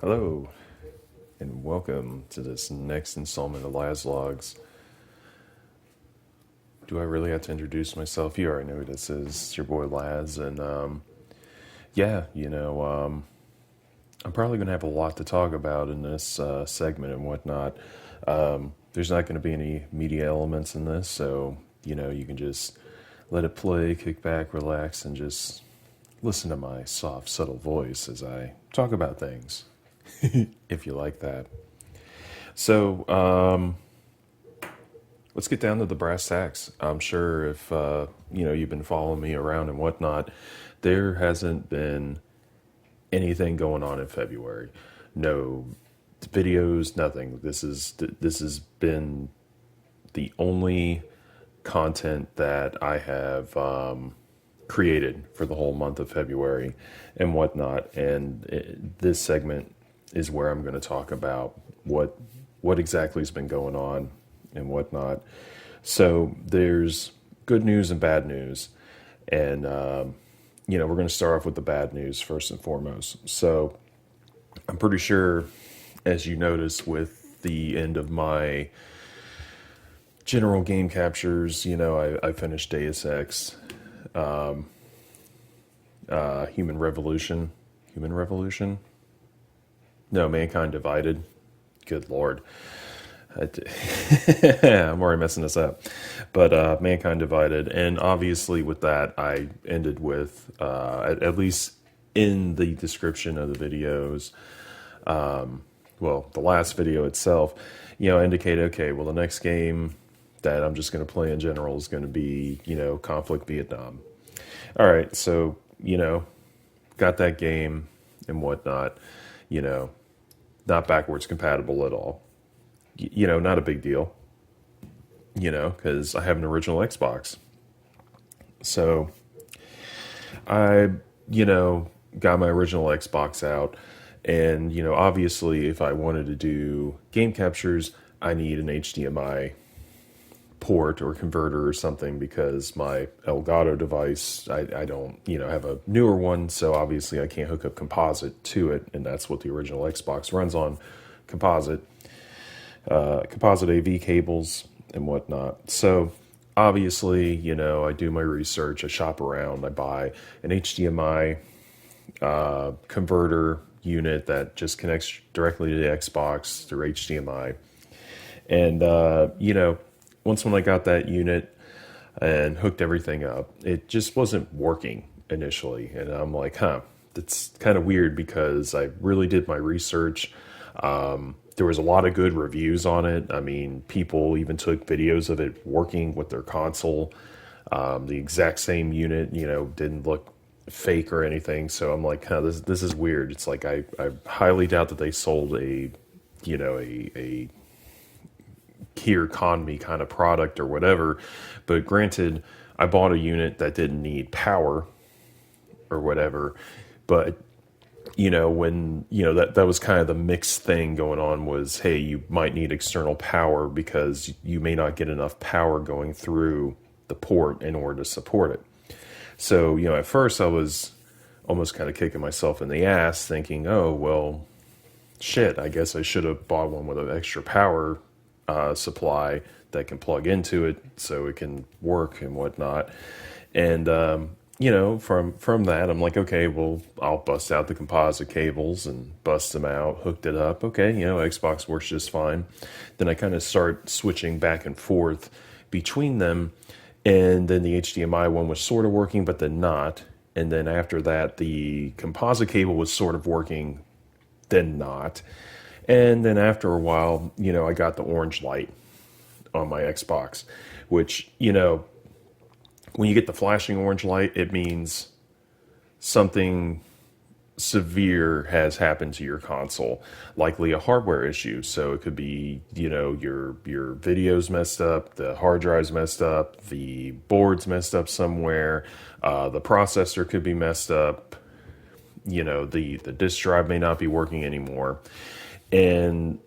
Hello, and welcome to this next installment of Lazz Logs. Do I really have to introduce myself? You already know who this is. It's your boy Lazz, and I'm probably going to have a lot to talk about in this segment and whatnot. There's not going to be any media elements in this, so you can just let it play, kick back, relax, and just listen to my soft, subtle voice as I talk about things, if you like that. So, let's get down to the brass tacks. I'm sure if you've been following me around and whatnot, there hasn't been anything going on in February. No videos, nothing. This has been the only content that I have created for the whole month of February and whatnot. And this segment is where I'm going to talk about what exactly has been going on and whatnot. So there's good news and bad news. And, we're going to start off with the bad news first and foremost. So I'm pretty sure, as you noticed with the end of my general game captures, I finished Deus Ex, Human Revolution. Human Revolution? No, Mankind Divided. Good Lord. I'm already messing this up. But Mankind Divided. And obviously with that, I ended with, at least in the description of the videos, the last video itself, indicated, okay, well, the next game that I'm just going to play in general is going to be, Conflict Vietnam. All right, so, got that game and whatnot, not backwards compatible at all. Not a big deal, because I have an original Xbox. So I, got my original Xbox out. And, obviously, if I wanted to do game captures, I need an HDMI port or converter or something because my Elgato device, I don't, have a newer one. So obviously, I can't hook up composite to it. And that's what the original Xbox runs on, composite AV cables and whatnot. So obviously, I do my research, I shop around, I buy an HDMI converter unit that just connects directly to the Xbox through HDMI. And, once when I got that unit and hooked everything up, it just wasn't working initially. And I'm like, that's kind of weird because I really did my research. There was a lot of good reviews on it. I mean, people even took videos of it working with their console. The exact same unit, didn't look fake or anything. So I'm like, this is weird. It's like I highly doubt that they sold a key economy kind of product or whatever. But granted, I bought a unit that didn't need power or whatever. But when, that was kind of the mixed thing going on was, hey, you might need external power because you may not get enough power going through the port in order to support it. So, at first I was almost kind of kicking myself in the ass thinking, oh, well, shit, I guess I should have bought one with an extra power supply that can plug into it so it can work and whatnot. And, from that, I'm like, okay, well, I'll bust out the composite cables and bust them out, hooked it up. Okay, Xbox works just fine. Then I kind of start switching back and forth between them. And then the HDMI one was sort of working, but then not. And then after that, the composite cable was sort of working, then not. And then after a while, I got the orange light on my Xbox, which, when you get the flashing orange light, it means something severe has happened to your console, likely a hardware issue. So it could be, your video's messed up, the hard drive's messed up, the board's messed up somewhere, the processor could be messed up, the disk drive may not be working anymore. And,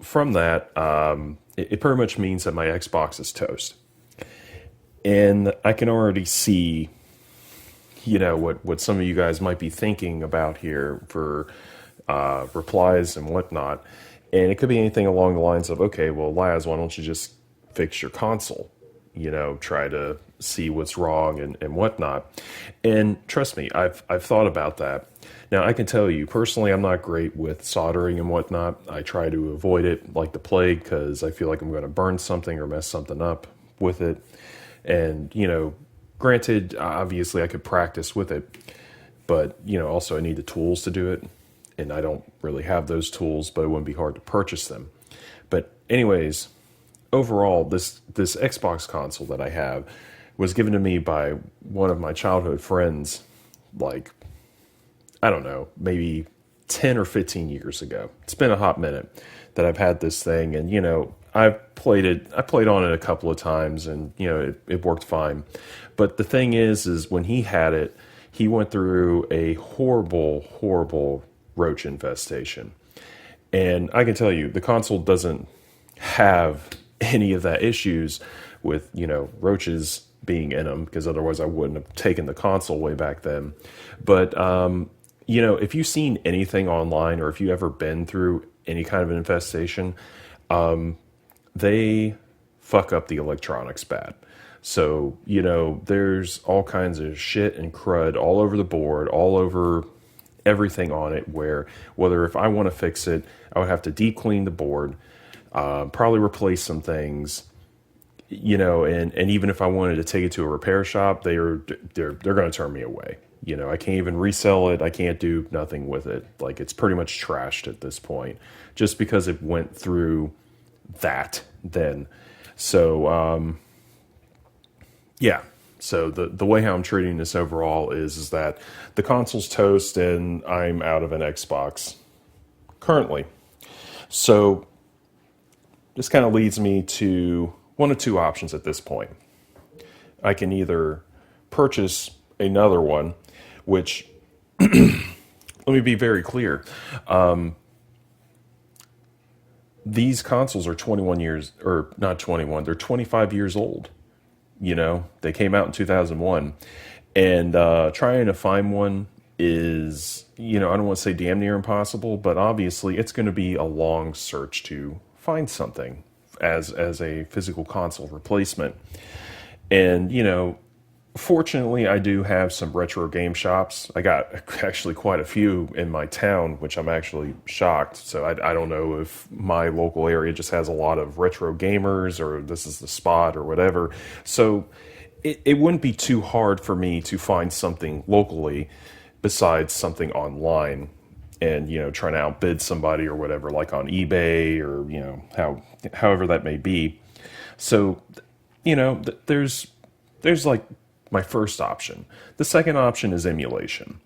from that, it pretty much means that my Xbox is toast. And I can already see, what some of you guys might be thinking about here for replies and whatnot. And it could be anything along the lines of, okay, well, Laz, why don't you just fix your console? Try to see what's wrong and whatnot. And trust me, I've thought about that. Now, I can tell you, personally, I'm not great with soldering and whatnot. I try to avoid it like the plague because I feel like I'm going to burn something or mess something up with it. And, granted, obviously I could practice with it, but, also I need the tools to do it. And I don't really have those tools, but it wouldn't be hard to purchase them. But anyways, overall, this Xbox console that I have was given to me by one of my childhood friends, like, I don't know, maybe 10 or 15 years ago. It's been a hot minute that I've had this thing, and I've played it. I played on it a couple of times, and it worked fine. But the thing is when he had it, he went through a horrible roach infestation. And I can tell you, the console doesn't have any of that issues with, roaches being in them, because otherwise I wouldn't have taken the console way back then. But, if you've seen anything online or if you ever been through any kind of an infestation, they fuck up the electronics bad. So, there's all kinds of shit and crud all over the board, all over everything on it, where whether if I want to fix it, I would have to deep clean the board, probably replace some things, and even if I wanted to take it to a repair shop, they're going to turn me away. I can't even resell it. I can't do nothing with it. Like, it's pretty much trashed at this point, just because it went through that then. So, yeah. So the way how I'm treating this overall is that the console's toast and I'm out of an Xbox currently. So this kind of leads me to one of two options at this point. I can either purchase another one, which, let me be very clear. These consoles are 21 years, or not 21, they're 25 years old. They came out in 2001, and trying to find one is, I don't want to say damn near impossible, but obviously it's going to be a long search to find something as a physical console replacement. And, fortunately, I do have some retro game shops. I got actually quite a few in my town, which I'm actually shocked. So I don't know if my local area just has a lot of retro gamers or this is the spot or whatever. So it wouldn't be too hard for me to find something locally besides something online and, trying to outbid somebody or whatever, like on eBay or, however that may be. So, there's like my first option. The second option is emulation,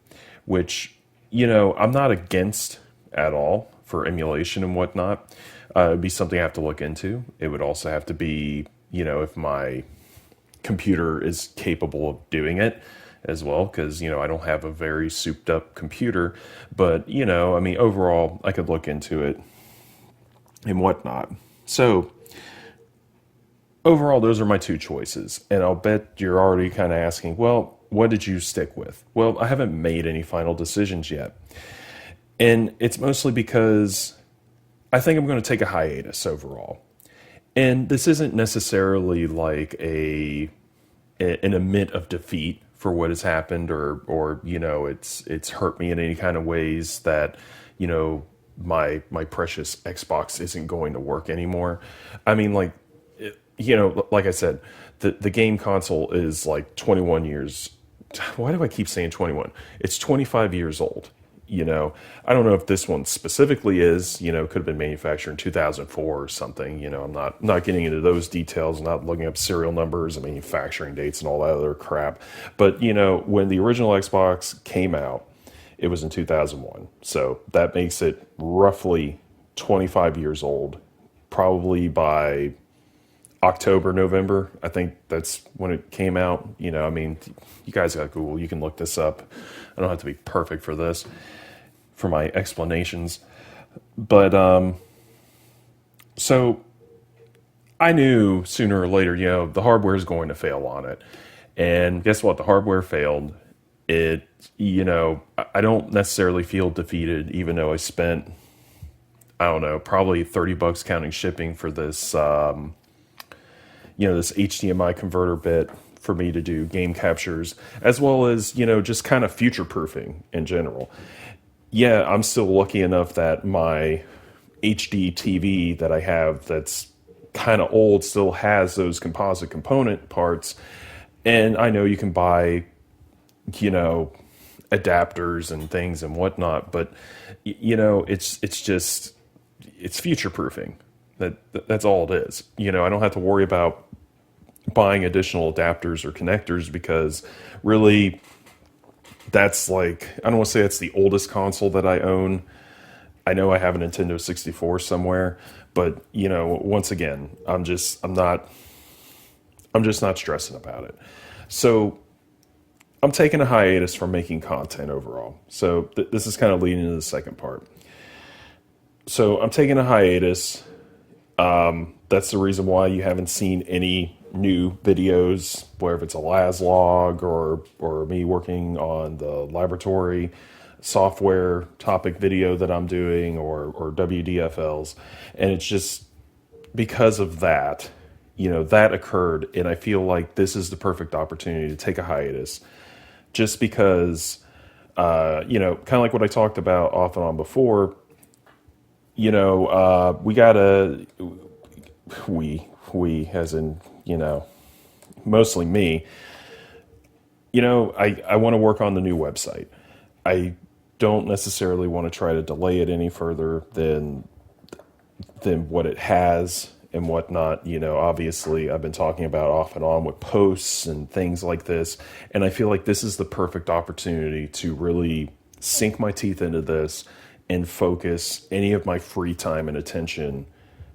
which, I'm not against at all for emulation and whatnot. It'd be something I have to look into. It would also have to be, if my computer is capable of doing it as well, because, I don't have a very souped up computer. But, overall, I could look into it and whatnot. So, overall, those are my two choices. And I'll bet you're already kind of asking, well, what did you stick with? Well, I haven't made any final decisions yet. And it's mostly because I think I'm going to take a hiatus overall. And this isn't necessarily like an admit of defeat for what has happened or it's hurt me in any kind of ways that, my precious Xbox isn't going to work anymore. I mean, like, like I said, the game console is like 21 years. Why do I keep saying 21? It's 25 years old. I don't know if this one specifically is, could have been manufactured in 2004 or something. I'm not getting into those details, not looking up serial numbers and manufacturing dates and all that other crap. But, when the original Xbox came out, it was in 2001. So that makes it roughly 25 years old, probably by October, November. I think that's when it came out. You guys got Google. You can look this up. I don't have to be perfect for this, for my explanations. But, so I knew sooner or later, the hardware is going to fail on it. And guess what? The hardware failed. it, I don't necessarily feel defeated, even though I spent, I don't know, probably $30 counting shipping for this, this HDMI converter bit for me to do game captures, as well as, just kind of future proofing in general. Yeah, I'm still lucky enough that my HD TV that I have that's kind of old still has those composite component parts. And I know you can buy, you know, adapters and things and whatnot, but it's just it's future proofing. That's all it is. I don't have to worry about buying additional adapters or connectors because really that's like, I don't want to say it's the oldest console that I own. I know I have a Nintendo 64 somewhere, but once again, I'm just not stressing about it. So I'm taking a hiatus from making content overall. So this is kind of leading into the second part. So I'm taking a hiatus. That's the reason why you haven't seen any new videos, whether it's a Lazz log or me working on the laboratory software topic video that I'm doing or WDFLs. And it's just because of that, that occurred. And I feel like this is the perfect opportunity to take a hiatus just because, kind of like what I talked about off and on before, we gotta, we as in, mostly me, I want to work on the new website. I don't necessarily want to try to delay it any further than what it has and whatnot. Obviously I've been talking about off and on with posts and things like this. And I feel like this is the perfect opportunity to really sink my teeth into this and focus any of my free time and attention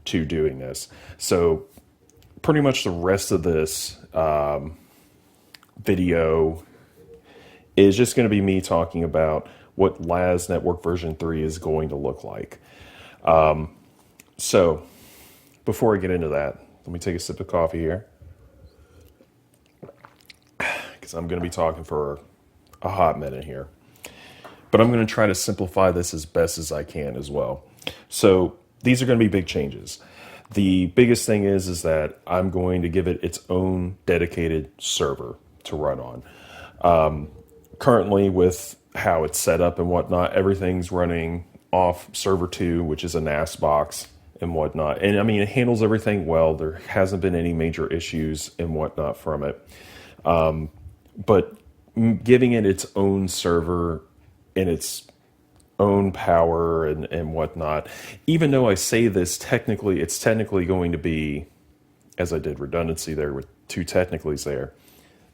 to doing this. So pretty much the rest of this video is just going to be me talking about what Lazz.Network version 3 is going to look like. So before I get into that, let me take a sip of coffee here because I'm going to be talking for a hot minute here. But I'm going to try to simplify this as best as I can as well. So these are going to be big changes. The biggest thing is that I'm going to give it its own dedicated server to run on. Currently, with how it's set up and whatnot, everything's running off server 2, which is a NAS box and whatnot. And I mean, it handles everything well. There hasn't been any major issues and whatnot from it. But giving it its own server and its own power and whatnot, even though I say this technically, it's technically going to be, as I did redundancy there with two technicallys there,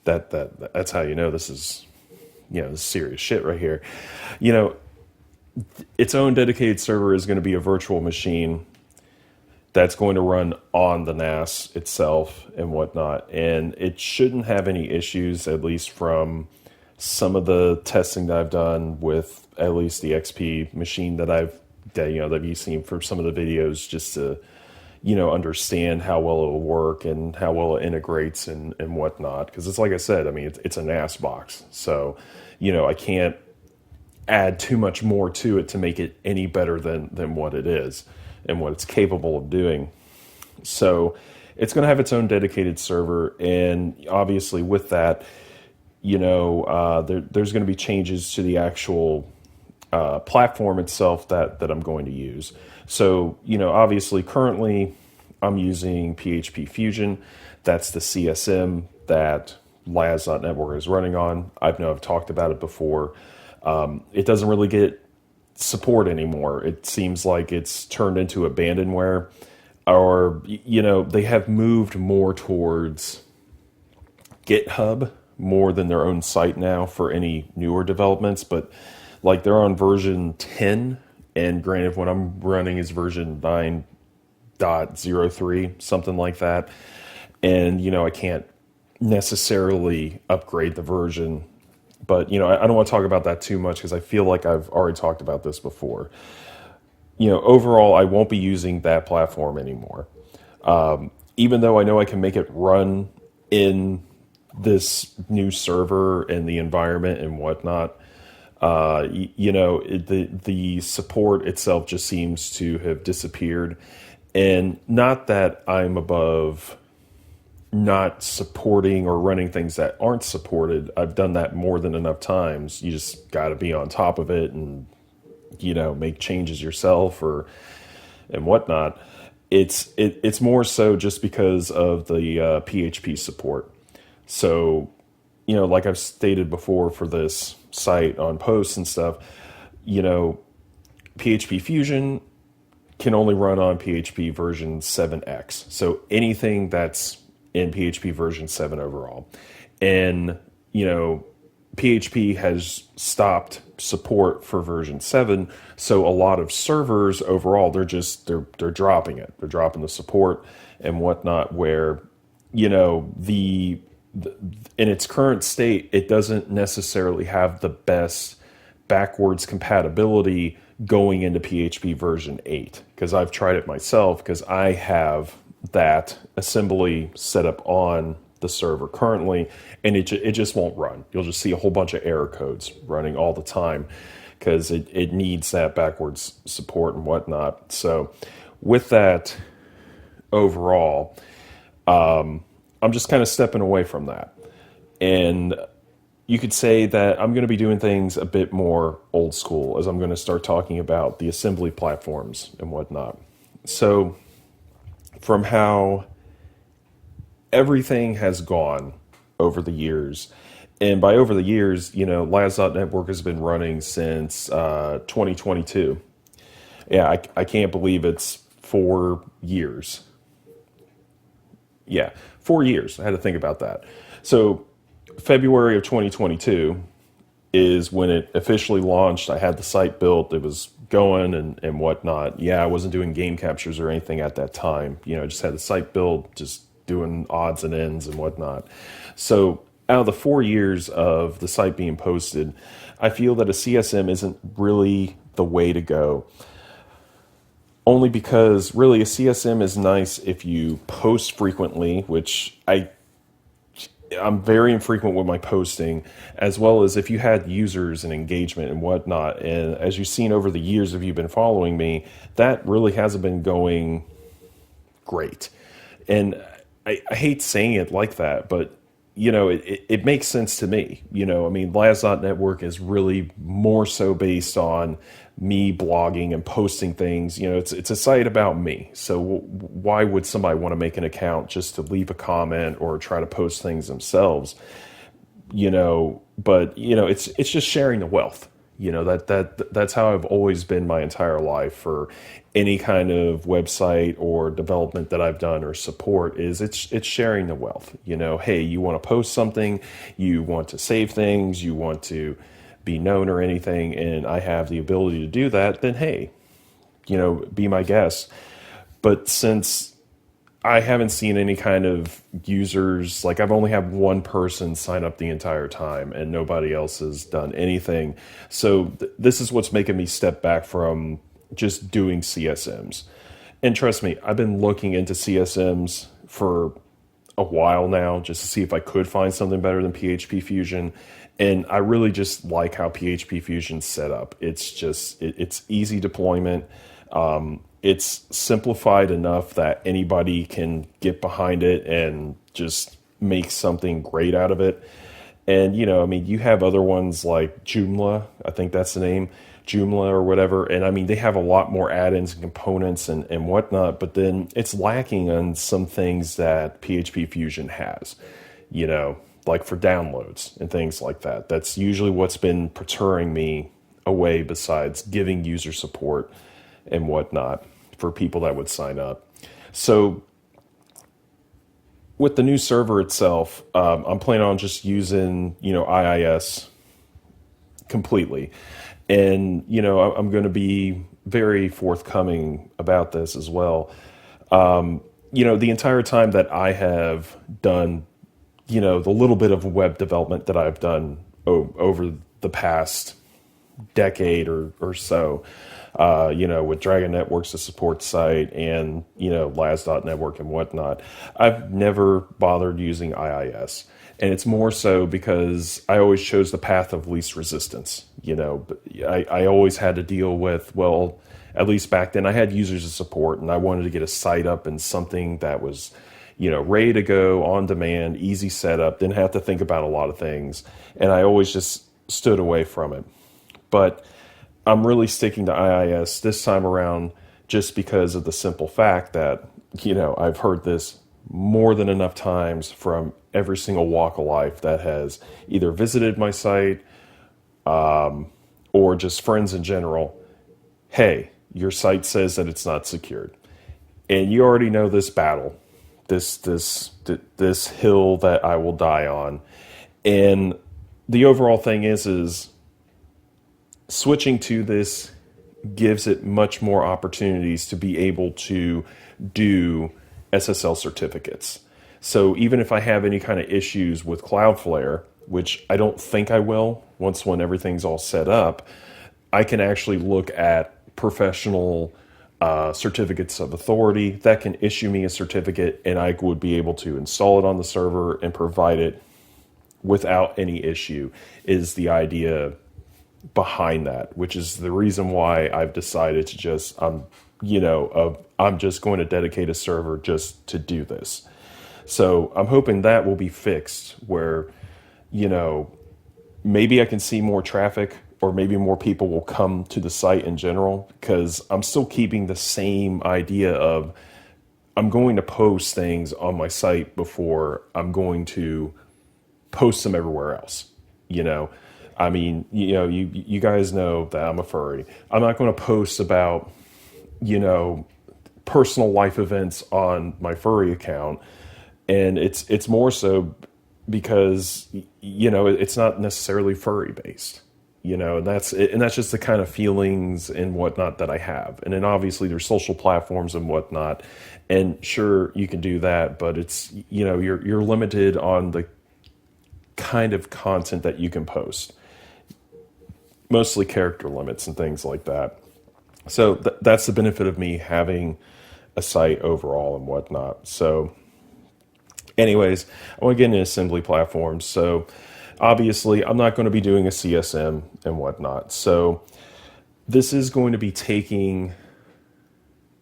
that's how this is, this is serious shit right here. Its own dedicated server is going to be a virtual machine that's going to run on the NAS itself and whatnot. And it shouldn't have any issues, at least from some of the testing that I've done with at least the XP machine that you've seen for some of the videos, just to, understand how well it'll work and how well it integrates and whatnot. Because it's like I said, I mean, it's a NAS box. So, I can't add too much more to it to make it any better than what it is and what it's capable of doing. So it's going to have its own dedicated server. And obviously with that, there's going to be changes to the actual platform itself that I'm going to use. So, obviously currently I'm using PHP Fusion. That's the CSM that Lazz.Network is running on. I've talked about it before. It doesn't really get support anymore. It seems like it's turned into abandonware, or, they have moved more towards GitHub more than their own site now for any newer developments. But like, they're on version 10, and granted, what I'm running is version 9.03, something like that. And, I can't necessarily upgrade the version, but, I don't want to talk about that too much because I feel like I've already talked about this before. Overall, I won't be using that platform anymore. Even though I know I can make it run in this new server and the environment and whatnot, the support itself just seems to have disappeared. And not that I'm above not supporting or running things that aren't supported. I've done that more than enough times. You just got to be on top of it and, make changes yourself or and whatnot. It's more so just because of the PHP support. So, like I've stated before for this site on posts and stuff, PHP Fusion can only run on PHP version 7x. So anything that's in PHP version 7 overall. And, PHP has stopped support for version 7. So a lot of servers overall, they're dropping it. They're dropping the support and whatnot where, the in its current state, it doesn't necessarily have the best backwards compatibility going into PHP version 8, because I've tried it myself, because I have that assembly set up on the server currently, and it just won't run. You'll just see a whole bunch of error codes running all the time because it needs that backwards support and whatnot. So with that overall, I'm just kind of stepping away from that. And you could say that I'm going to be doing things a bit more old school as I'm going to start talking about the assembly platforms and whatnot. So from how everything has gone over the years, and by over the years, Lazz.Network has been running since 2022. Yeah, I can't believe it's 4 years. Yeah, 4 years. I had to think about that. So February of 2022 is when it officially launched. I had the site built. It was going and whatnot. Yeah, I wasn't doing game captures or anything at that time. I just had the site built, just doing odds and ends and whatnot. So out of the 4 years of the site being posted, I feel that a CSM isn't really the way to go. Only because really a CSM is nice if you post frequently, which I'm very infrequent with my posting, as well as if you had users and engagement and whatnot. And as you've seen over the years, if you've been following me, that really hasn't been going great. And I hate saying it like that, but it makes sense to me. Lazz.Network is really more so based on me blogging and posting things. It's a site about me. So why would somebody want to make an account just to leave a comment or try to post things themselves? But it's just sharing the wealth. That's how I've always been my entire life for any kind of website or development that I've done or support. Is it's sharing the wealth. Hey, you want to post something, you want to save things, you want to be known or anything, and I have the ability to do that, then hey, be my guest. But since I haven't seen any kind of users, like I've only had one person sign up the entire time and nobody else has done anything. So this is what's making me step back from just doing CSMs. And trust me, I've been looking into CSMs for a while now just to see if I could find something better than PHP Fusion. And I really just like how PHP Fusion's set up. It's easy deployment. It's simplified enough that anybody can get behind it and just make something great out of it. And, you have other ones like Joomla, I think that's the name, Joomla or whatever. And they have a lot more add-ins and components and whatnot, but then it's lacking on some things that PHP Fusion has, like for downloads and things like that. That's usually what's been perturbing me away, besides giving user support and whatnot for people that would sign up. So with the new server itself, I'm planning on just using, IIS completely. And, I'm going to be very forthcoming about this as well. The entire time that I have done, the little bit of web development that I've done over the past decade or so, with Dragon Networks, the support site, and, Lazz.Network and whatnot. I've never bothered using IIS. And it's more so because I always chose the path of least resistance. But I always had to deal with, well, at least back then I had users of support, and I wanted to get a site up and something that was, ready to go, on demand, easy setup, didn't have to think about a lot of things. And I always just stood away from it. But I'm really sticking to IIS this time around just because of the simple fact that, I've heard this more than enough times from every single walk of life that has either visited my site or just friends in general. Hey, your site says that it's not secured, and you already know this battle, this hill that I will die on. And the overall thing is switching to this gives it much more opportunities to be able to do SSL certificates. So even if I have any kind of issues with Cloudflare, which I don't think I will when everything's all set up, I can actually look at professional certificates of authority that can issue me a certificate, and I would be able to install it on the server and provide it without any issue, is the idea behind that, which is the reason why I've decided to just, I'm just going to dedicate a server just to do this. So I'm hoping that will be fixed where, maybe I can see more traffic, or maybe more people will come to the site in general, because I'm still keeping the same idea of I'm going to post things on my site before I'm going to post them everywhere else. I mean, you guys know that I'm a furry. I'm not going to post about, personal life events on my furry account. And it's more so because, it's not necessarily furry based, and that's just the kind of feelings and whatnot that I have. And then obviously there's social platforms and whatnot, and sure, you can do that, but it's, you're limited on the kind of content that you can post, mostly character limits and things like that. So that's the benefit of me having a site overall and whatnot. So anyways, I want to get into assembly platforms. So obviously I'm not going to be doing a CSM and whatnot. So this is going to be taking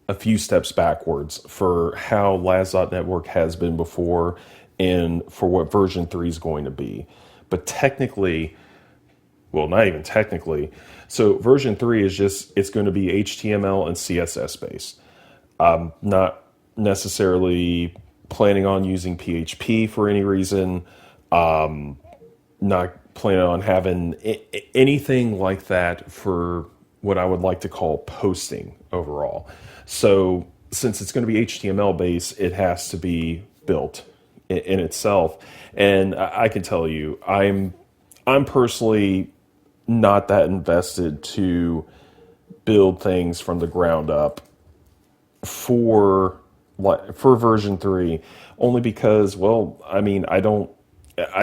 a few steps backwards for how Lazz.Network has been before and for what version 3 is going to be. But technically, well, not even technically. So version 3 is it's going to be HTML and CSS based. I'm not necessarily planning on using PHP for any reason. Not planning on having anything like that for what I would like to call posting overall. So since it's going to be HTML based, it has to be built in itself. And I can tell you, I'm personally not that invested to build things from the ground up for version 3, only because, well, I mean, I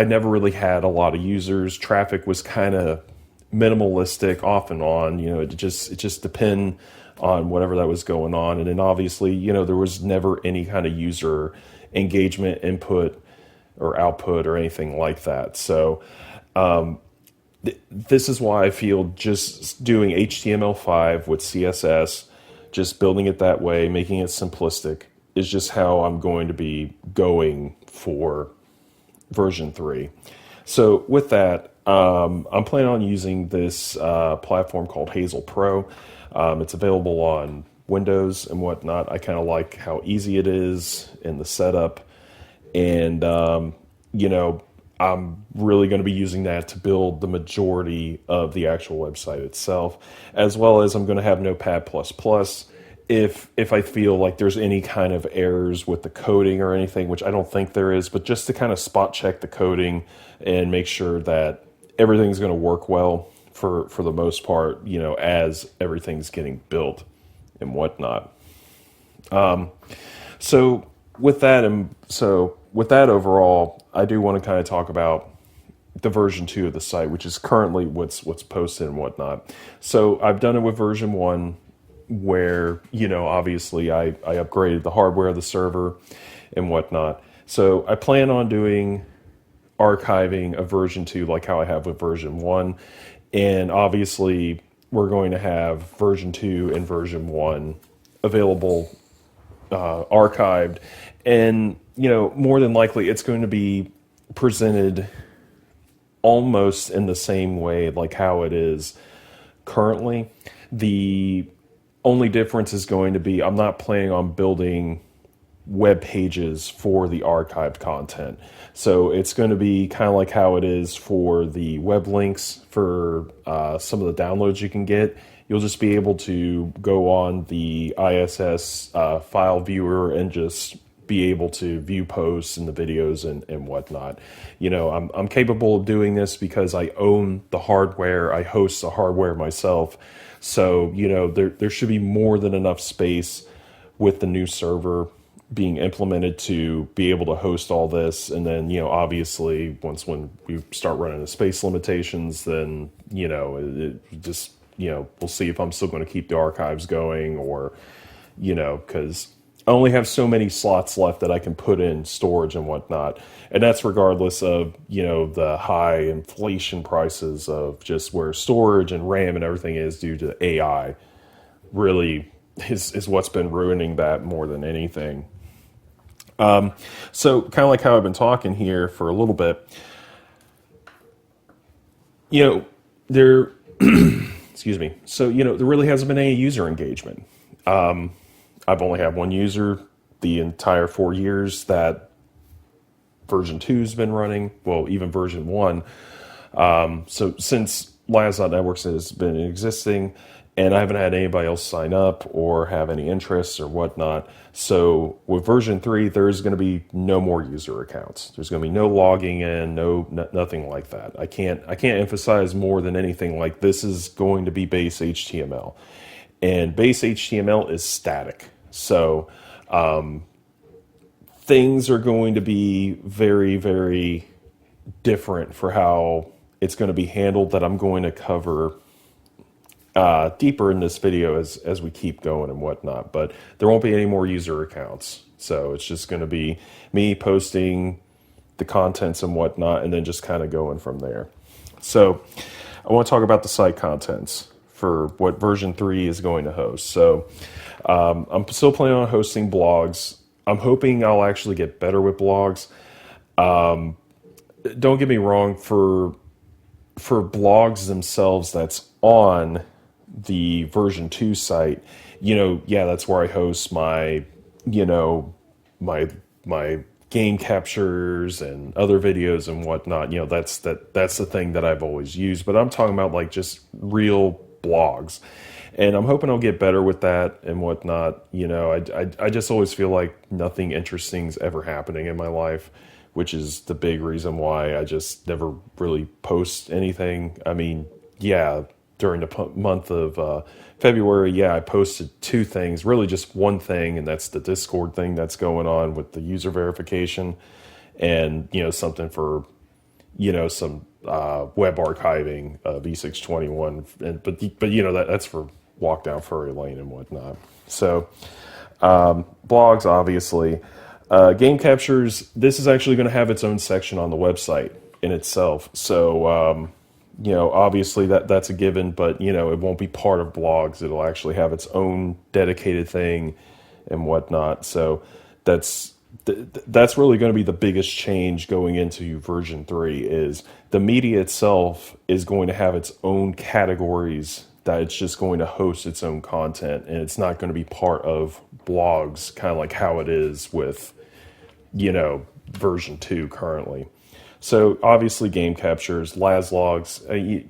never really had a lot of users. Traffic was kind of minimalistic off and on, it just depend on whatever that was going on. And then obviously, there was never any kind of user engagement, input or output or anything like that. So, this is why I feel just doing HTML5 with CSS, just building it that way, making it simplistic, is just how I'm going to be going for version 3. So with that, I'm planning on using this platform called Hazel Pro. It's available on Windows and whatnot. I kind of like how easy it is in the setup. And, I'm really going to be using that to build the majority of the actual website itself, as well as I'm going to have Notepad++ if I feel like there's any kind of errors with the coding or anything, which I don't think there is, but just to kind of spot check the coding and make sure that everything's going to work well for the most part, as everything's getting built and whatnot. So with that overall, I do want to kind of talk about the version 2 of the site, which is currently what's posted and whatnot. So I've done it with version 1, where, obviously I upgraded the hardware of the server and whatnot. So I plan on doing archiving of version 2 like how I have with version 1. And obviously we're going to have version 2 and version 1 available, archived. And, more than likely it's going to be presented almost in the same way like how it is currently. The only difference is going to be I'm not planning on building web pages for the archived content. So it's going to be kind of like how it is for the web links for some of the downloads you can get. You'll just be able to go on the ISS file viewer and just be able to view posts and the videos and whatnot. I'm capable of doing this because I own the hardware. I host the hardware myself. So, there should be more than enough space with the new server being implemented to be able to host all this. And then, obviously when we start running the space limitations, then, it just, we'll see if I'm still going to keep the archives going or, because I only have so many slots left that I can put in storage and whatnot. And that's regardless of, the high inflation prices of just where storage and RAM and everything is due to AI really is what's been ruining that more than anything. So kind of like how I've been talking here for a little bit, there, excuse me. So, there really hasn't been any user engagement. I've only had one user the entire 4 years that version 2 has been running. Well, even version 1. So since Lazz.Network has been existing, and I haven't had anybody else sign up or have any interests or whatnot. So with version 3, there's going to be no more user accounts. There's going to be no logging in, nothing like that. I can't emphasize more than anything, like, this is going to be base HTML. And base HTML is static. So things are going to be very, very different for how it's going to be handled, that I'm going to cover deeper in this video as we keep going and whatnot. But there won't be any more user accounts. So it's just going to be me posting the contents and whatnot, and then just kind of going from there. So I want to talk about the site contents for what version 3 is going to host. So I'm still planning on hosting blogs. I'm hoping I'll actually get better with blogs. Don't get me wrong, for blogs themselves that's on the version 2 site, that's where I host my game captures and other videos and whatnot. That's the thing that I've always used. But I'm talking about like just real blogs, and I'm hoping I'll get better with that and whatnot. I just always feel like nothing interesting is ever happening in my life, which is the big reason why I just never really post anything. I mean, during the month of February, I posted 2 things, really just one thing, and that's the Discord thing that's going on with the user verification, and something for some web archiving of E621, but that's for walk down furry lane and whatnot. So blogs, obviously. Game captures, this is actually going to have its own section on the website in itself. So obviously that's a given, but it won't be part of blogs. It'll actually have its own dedicated thing and whatnot. So that's really going to be the biggest change going into version 3, is the media itself is going to have its own categories that it's just going to host its own content, and it's not going to be part of blogs, kind of like how it is with version 2 currently. So obviously game captures, Lazz logs, I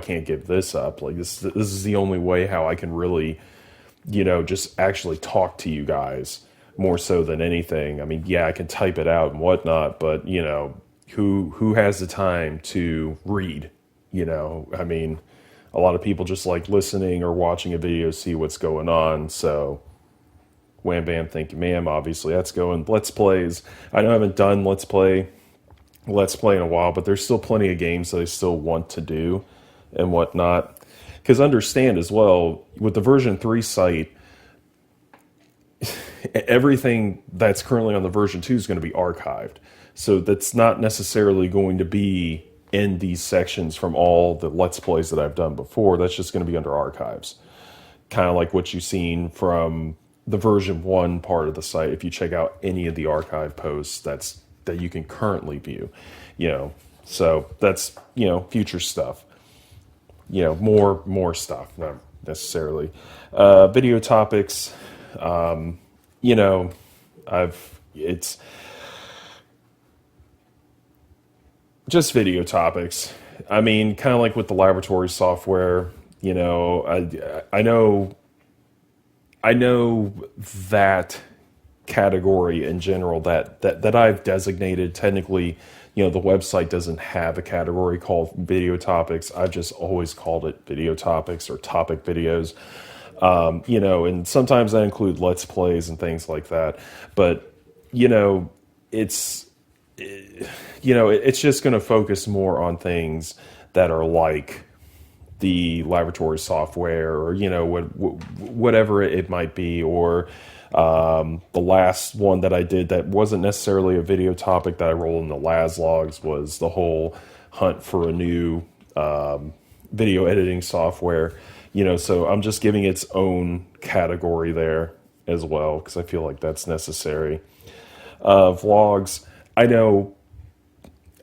can't give this up. Like this is the only way how I can really, just actually talk to you guys more so than anything. I mean, I can type it out and whatnot, but who has the time to read? I mean, a lot of people just like listening or watching a video, see what's going on. So wham bam, thank you ma'am. Obviously that's going. Let's plays. I know I haven't done Let's Play Let's Play in a while, but there's still plenty of games that I still want to do and whatnot. Because understand as well, with the version 3 site, everything that's currently on the version 2 is going to be archived. So that's not necessarily going to be in these sections from all the Let's Plays that I've done before. That's just going to be under archives. Kind of like what you've seen from the version 1 part of the site. If you check out any of the archive posts, that you can currently view, so that's, future stuff, more stuff, not necessarily, video topics, you know, it's just video topics. I mean, kind of like with the laboratory software, I know that category in general that I've designated. Technically, the website doesn't have a category called video topics. I've just always called it video topics or topic videos. And sometimes I include Let's Plays and things like that. But, it's, it's just going to focus more on things that are like the laboratory software, or, whatever it might be, or the last one that I did that wasn't necessarily a video topic that I rolled in the Lazz logs was the whole hunt for a new video editing software. So I'm just giving its own category there as well, because I feel like that's necessary. Vlogs, I know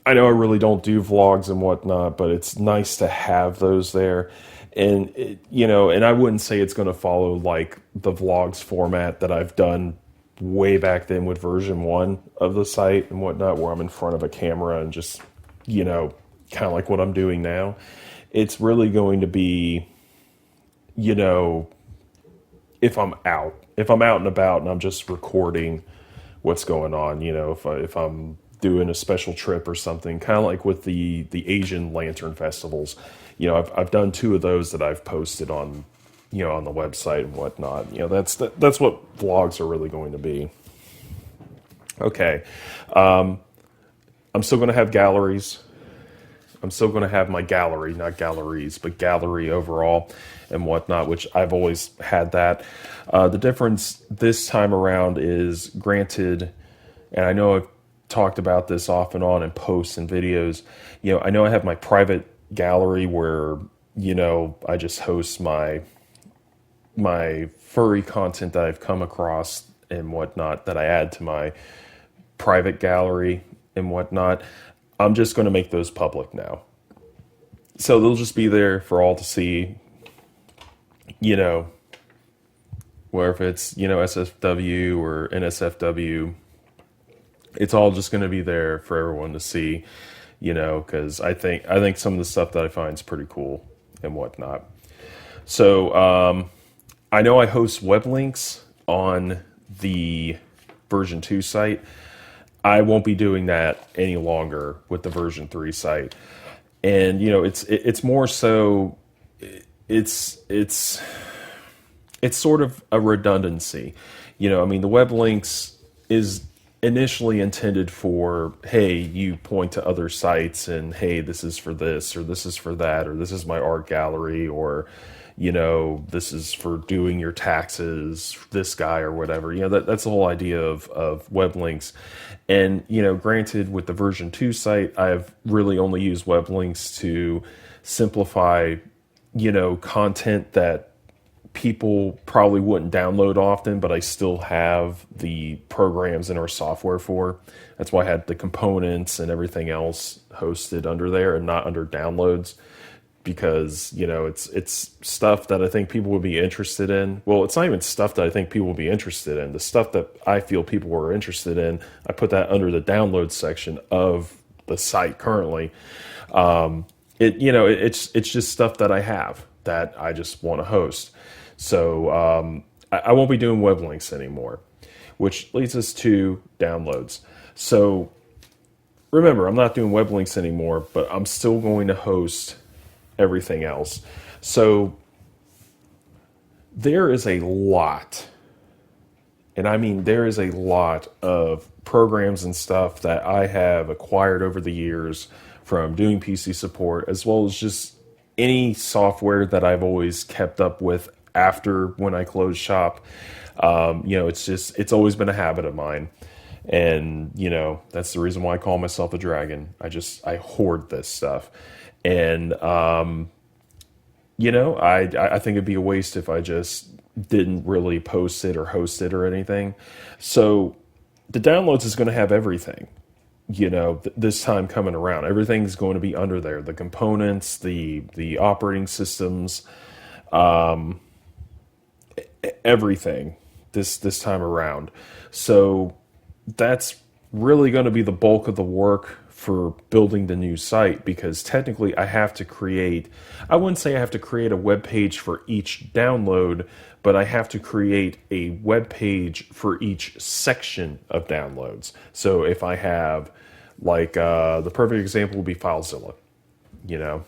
I really don't do vlogs and whatnot, but it's nice to have those there. And, and I wouldn't say it's going to follow like the vlogs format that I've done way back then with version 1 of the site and whatnot, where I'm in front of a camera and just, kind of like what I'm doing now. It's really going to be, if I'm out and about and I'm just recording what's going on, if I'm doing a special trip or something, kind of like with the Asian lantern festivals. I've done 2 of those that I've posted on, on the website and whatnot. That's what vlogs are really going to be. Okay. I'm still going to have galleries. I'm still going to have my gallery, not galleries, but gallery overall and whatnot, which I've always had that. The difference this time around is, granted, and I know I've talked about this off and on in posts and videos, I know I have my private gallery where, I just host my furry content that I've come across and whatnot that I add to my private gallery and whatnot. I'm just going to make those public now. So they'll just be there for all to see, where if it's, SFW or NSFW, it's all just going to be there for everyone to see, because I think some of the stuff that I find is pretty cool and whatnot. So I know I host web links on the version 2 site. I won't be doing that any longer with the version 3 site. And, it's more so, it's sort of a redundancy. The web links is initially intended for, hey, you point to other sites and, hey, this is for this, or this is for that, or this is my art gallery, or, this is for doing your taxes, this guy or whatever. That's the whole idea of web links. And, granted, with the version 2 site, I've really only used web links to simplify, content that people probably wouldn't download often, but I still have the programs in our software for. That's why I had the components and everything else hosted under there and not under downloads, because, it's stuff that I think people would be interested in. Well, it's not even stuff that I think people would be interested in. The stuff that I feel people were interested in, I put that under the download section of the site currently. It's just stuff that I have that I just want to host. So I won't be doing web links anymore, which leads us to downloads. So remember, I'm not doing web links anymore, but I'm still going to host everything else. So there is a lot And I mean, there is a lot of programs and stuff that I have acquired over the years from doing PC support, as well as just any software that I've always kept up with after when I closed shop. It's always been a habit of mine. And, that's the reason why I call myself a dragon. I hoard this stuff. And, I think it'd be a waste if I just didn't really post it or host it or anything. So the downloads is going to have everything, this time coming around. Everything's going to be under there. The components, the operating systems, everything this time around. So that's really going to be the bulk of the work for building the new site, because technically I wouldn't say I have to create a web page for each download, but I have to create a web page for each section of downloads. So if I have, like, the perfect example would be FileZilla. you know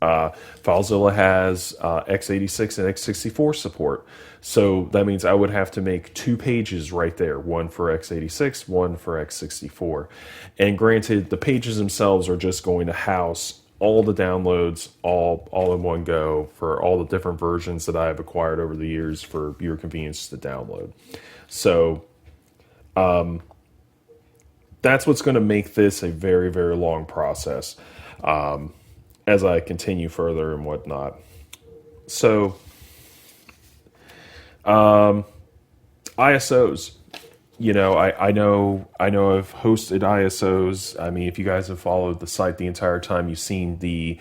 FileZilla has x86 and x64 support. So that means I would have to make two pages right there, one for x86, one for x64. And granted, the pages themselves are just going to house all the downloads all in one go for all the different versions that I've acquired over the years for your convenience to download. So that's what's going to make this a very, very long process as I continue further and whatnot. So ISOs, I know I've hosted ISOs. I mean, if you guys have followed the site the entire time, you've seen the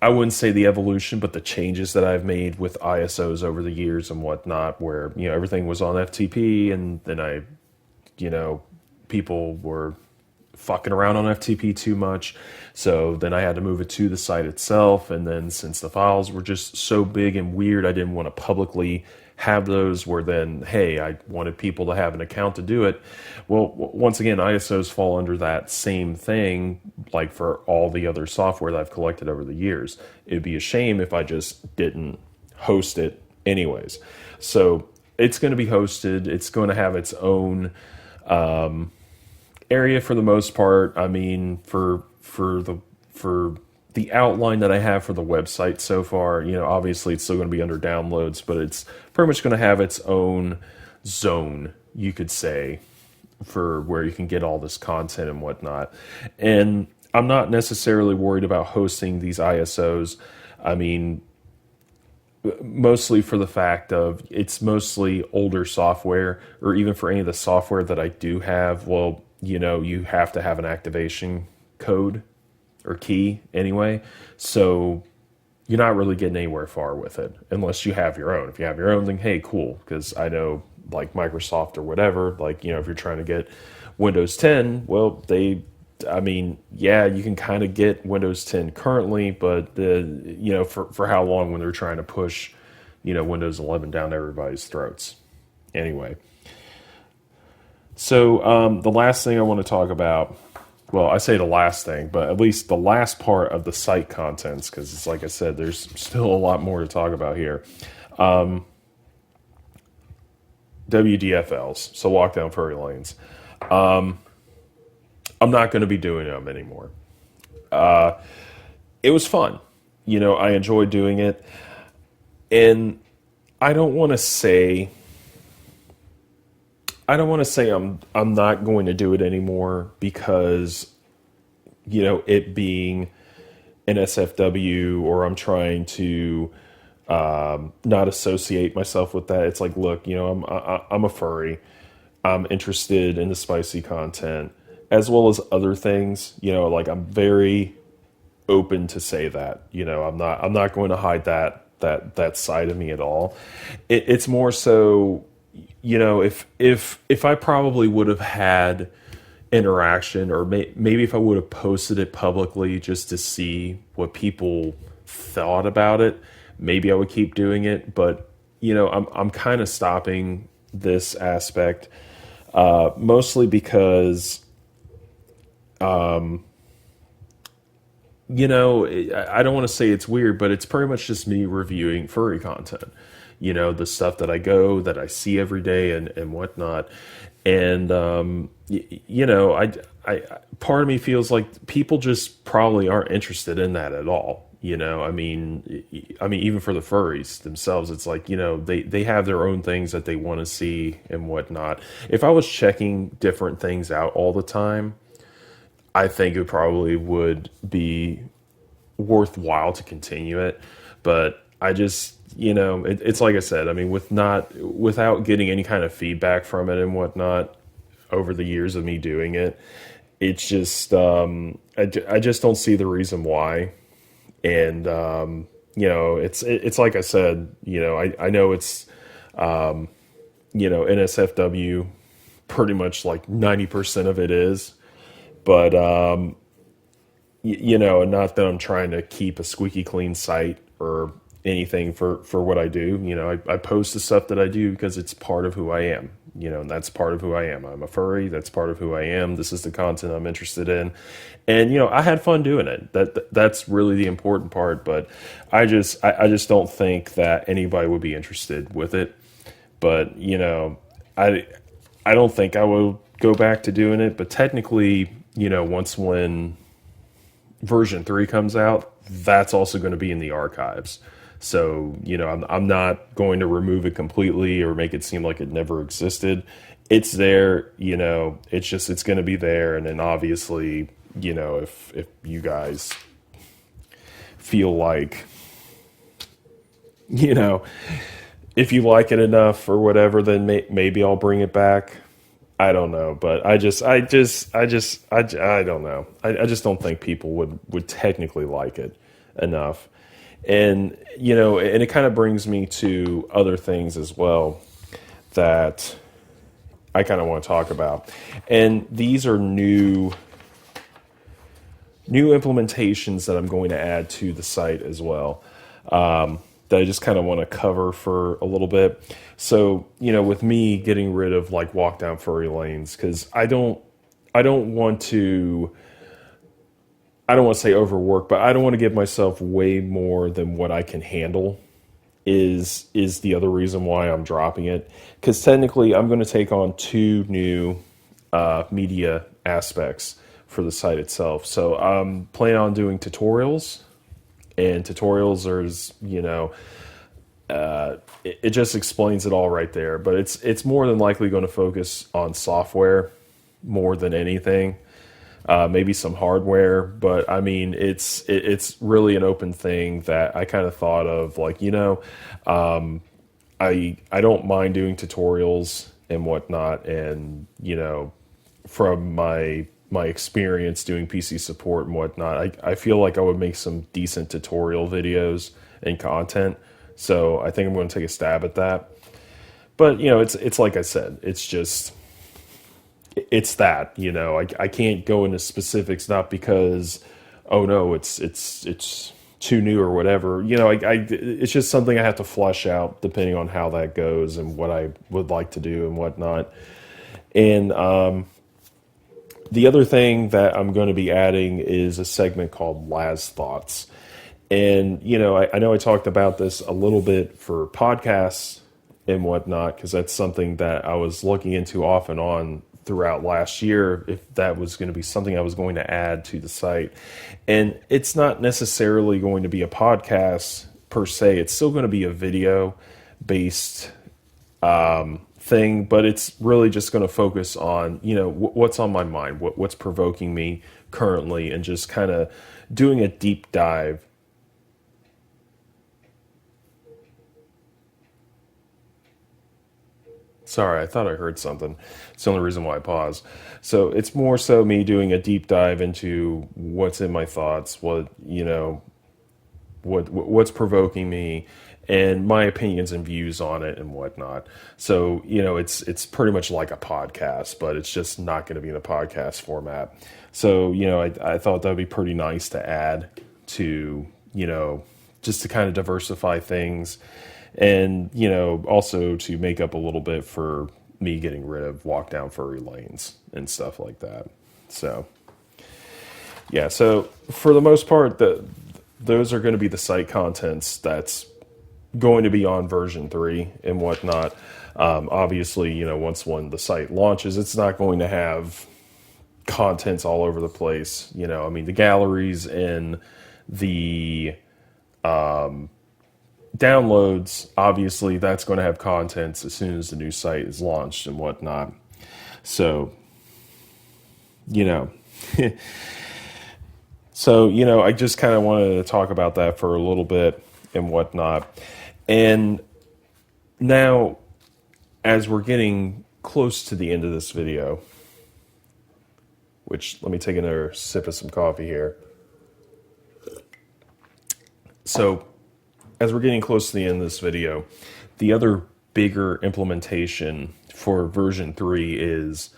I wouldn't say the evolution, but the changes that I've made with ISOs over the years and whatnot, where, everything was on FTP, and then people were fucking around on FTP too much. So then I had to move it to the site itself. And then since the files were just so big and weird, I didn't want to publicly have those, where then, hey, I wanted people to have an account to do it. Well, once again, ISOs fall under that same thing, like for all the other software that I've collected over the years. It'd be a shame if I just didn't host it anyways. So it's going to be hosted. It's going to have its own area for the most part. I mean, for the outline that I have for the website so far, obviously it's still going to be under downloads, but it's pretty much going to have its own zone, you could say, for where you can get all this content and whatnot. And I'm not necessarily worried about hosting these ISOs. I mean, mostly for the fact of it's mostly older software, or even for any of the software that I do have, well, you have to have an activation code or key anyway. So you're not really getting anywhere far with it unless you have your own. If you have your own, then hey, cool. Because I know, like Microsoft or whatever, like, if you're trying to get Windows 10, well, you can kind of get Windows 10 currently, but for how long when they're trying to push, Windows 11 down everybody's throats. Anyway. So the last thing I want to talk about, well, I say the last thing, but at least the last part of the site contents, because it's like I said, there's still a lot more to talk about here. WDFLs, so lockdown furry lanes. I'm not going to be doing them anymore. It was fun. I enjoyed doing it. And I don't want to say I'm not going to do it anymore because, it being an SFW, or I'm trying to not associate myself with that. It's like, look, I'm a furry. I'm interested in the spicy content as well as other things. Like, I'm very open to say that. I'm not going to hide that side of me at all. It's more so, if I probably would have had interaction, or maybe if I would have posted it publicly just to see what people thought about it, maybe I would keep doing it. But I'm kind of stopping this aspect, mostly because I don't want to say it's weird, but it's pretty much just me reviewing furry content. the stuff that I see every day and whatnot. And, part of me feels like people just probably aren't interested in that at all. Even for the furries themselves, it's like, they have their own things that they want to see and whatnot. If I was checking different things out all the time, I think it probably would be worthwhile to continue it. But I just, it's like I said, I mean, without getting any kind of feedback from it and whatnot over the years of me doing it, it's just, I just don't see the reason why. And, it's like I said, I know it's, NSFW, pretty much like 90% of it is, but, and not that I'm trying to keep a squeaky clean site or anything for what I do. I post the stuff that I do because it's part of who I am, and that's part of who I am. I'm a furry. That's part of who I am. This is the content I'm interested in. And, I had fun doing it. That's really the important part, but I just don't think that anybody would be interested with it. But, I don't think I will go back to doing it, but technically, when version 3 comes out, that's also going to be in the archives. So, I'm not going to remove it completely or make it seem like it never existed. It's there, it's going to be there. And then obviously, if you guys feel like, if you like it enough or whatever, then maybe I'll bring it back. I don't know, but I don't know. I just don't think people would technically like it enough. And, and it kind of brings me to other things as well that I kind of want to talk about. And these are new implementations that I'm going to add to the site as well. That I just kind of want to cover for a little bit. So, with me getting rid of like walk down furry lanes, because I don't want to say overwork, but I don't want to give myself way more than what I can handle is the other reason why I'm dropping it. Because technically I'm going to take on 2 new media aspects for the site itself. So I'm planning on doing tutorials. And tutorials it just explains it all right there. But it's more than likely going to focus on software more than anything. Maybe some hardware, but I mean, it's really an open thing that I kind of thought of like, I don't mind doing tutorials and whatnot. And, from my experience doing PC support and whatnot, I feel like I would make some decent tutorial videos and content. So I think I'm going to take a stab at that. But, it's like I said, it's that, I can't go into specifics, not because, oh no, it's too new or whatever. It's just something I have to flush out depending on how that goes and what I would like to do and whatnot. And, the other thing that I'm going to be adding is a segment called Lazz Thoughts. And, I know I talked about this a little bit for podcasts and whatnot, because that's something that I was looking into off and on throughout last year, if that was going to be something I was going to add to the site. And it's not necessarily going to be a podcast per se. It's still going to be a video based thing, but it's really just going to focus on, what's on my mind, what's provoking me currently, and just kind of doing a deep dive. Sorry, I thought I heard something. It's the only reason why I paused. So it's more so me doing a deep dive into what's in my thoughts, what's provoking me, and my opinions and views on it and whatnot. So, it's pretty much like a podcast, but it's just not going to be in a podcast format. So, I thought that would be pretty nice to add to, just to kind of diversify things. And, also to make up a little bit for me getting rid of walk down furry lanes and stuff like that. So, yeah, so for the most part, those are going to be the site contents that's going to be on version 3 and whatnot. Obviously, once when the site launches, it's not going to have contents all over the place. I mean, the galleries and the downloads, obviously, that's going to have contents as soon as the new site is launched and whatnot. So, you know, I just kind of wanted to talk about that for a little bit and whatnot. And now, as we're getting close to the end of this video, which let me take another sip of some coffee here. So, as we're getting close to the end of this video, the other bigger implementation for version 3 is,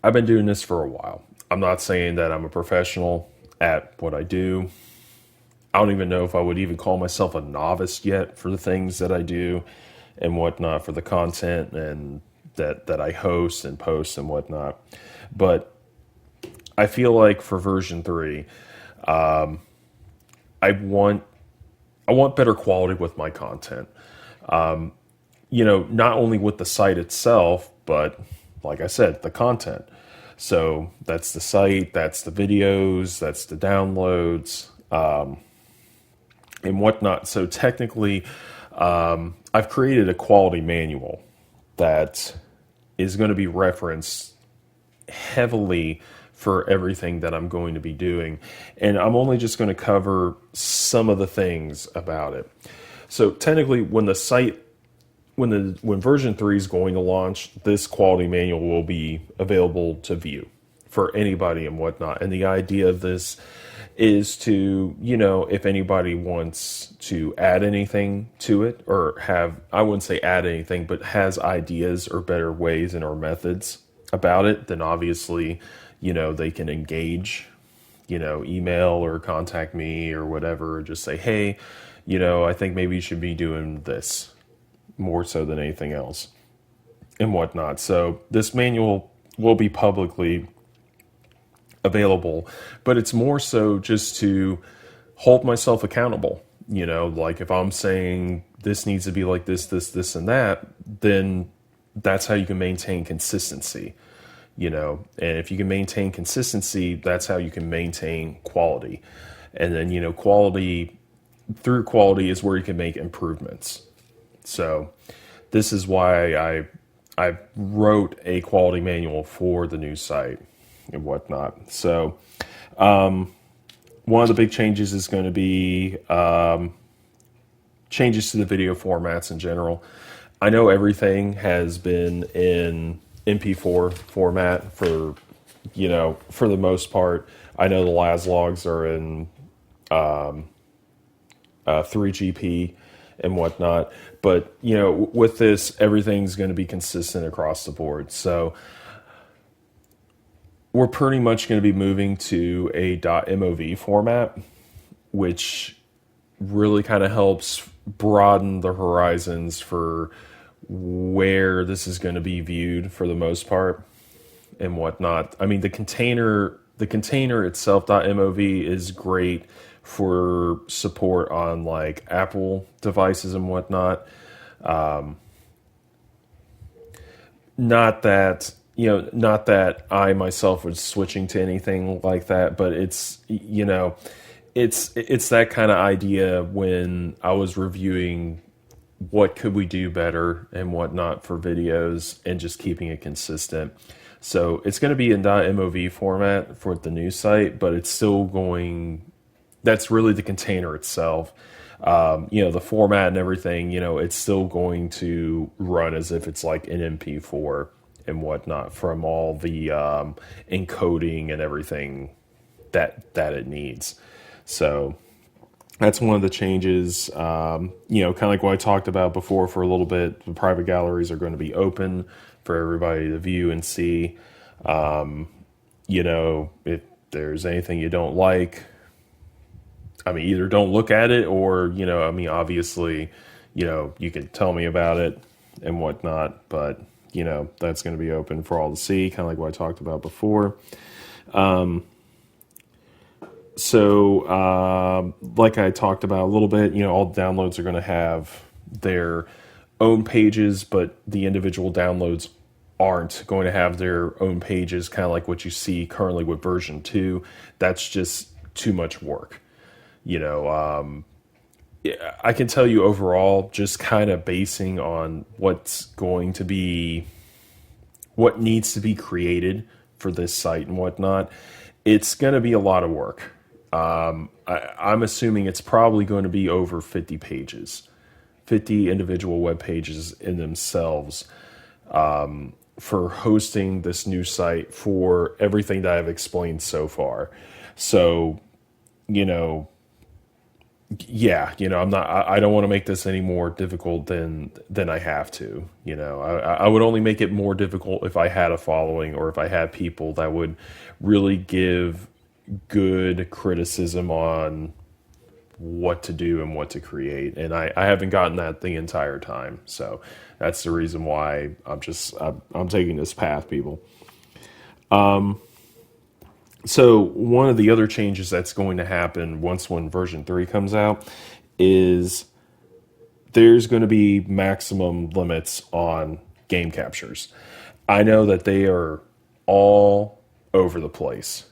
I've been doing this for a while. I'm not saying that I'm a professional at what I do. I don't even know if I would even call myself a novice yet for the things that I do and whatnot, for the content and that I host and post and whatnot. But I feel like for version 3, I want better quality with my content. Not only with the site itself, but like I said, the content. So that's the site, that's the videos, that's the downloads, and whatnot. So technically, I've created a quality manual that is going to be referenced heavily for everything that I'm going to be doing. And I'm only just going to cover some of the things about it. So technically, when version 3 is going to launch, this quality manual will be available to view for anybody and whatnot. And the idea of this is to, if anybody wants to add anything to it, or I wouldn't say add anything, but has ideas or better ways and or methods about it, then obviously, they can engage, email or contact me or whatever, just say, hey, I think maybe you should be doing this more so than anything else and whatnot. So this manual will be publicly available, but it's more so just to hold myself accountable. Like if I'm saying this needs to be like this, and that, then that's how you can maintain consistency. And if you can maintain consistency, that's how you can maintain quality. And then, through quality is where you can make improvements. So this is why I wrote a quality manual for the new site and whatnot. So one of the big changes is going to be changes to the video formats in general. I know everything has been in MP4 format for the most part. I know the Lazz logs are in 3GP and whatnot, but with this, everything's going to be consistent across the board. So we're pretty much going to be moving to a .mov format, which really kind of helps broaden the horizons for where this is going to be viewed for the most part and whatnot. I mean, the container itself, .mov, is great for support on like Apple devices and whatnot. Not that I myself was switching to anything like that, but it's that kind of idea when I was reviewing what could we do better and whatnot for videos and just keeping it consistent. So it's going to be in .mov format for the new site, but it's still that's really the container itself. The format and everything, it's still going to run as if it's like an MP4 and whatnot from all the encoding and everything that it needs. So that's one of the changes, kind of like what I talked about before for a little bit. The private galleries are going to be open for everybody to view and see. If there's anything you don't like, either don't look at it or, obviously, you can tell me about it and whatnot, but, that's going to be open for all to see, kind of like what I talked about before. So, like I talked about a little bit, all downloads are going to have their own pages, but the individual downloads aren't going to have their own pages, kind of like what you see currently with version 2. That's just too much work. You know, yeah, I can tell you overall, just kind of basing on what needs to be created for this site and whatnot, it's going to be a lot of work. I'm assuming it's probably going to be over 50 pages, 50 individual web pages in themselves, for hosting this new site for everything that I've explained so far. So, you know, yeah, I don't want to make this any more difficult than I have to. I would only make it more difficult if I had a following or if I had people that would really give good criticism on what to do and what to create. And I haven't gotten that the entire time. So that's the reason why I'm taking this path, people. So one of the other changes that's going to happen when version 3 comes out is there's going to be maximum limits on game captures. I know that they are all over the place.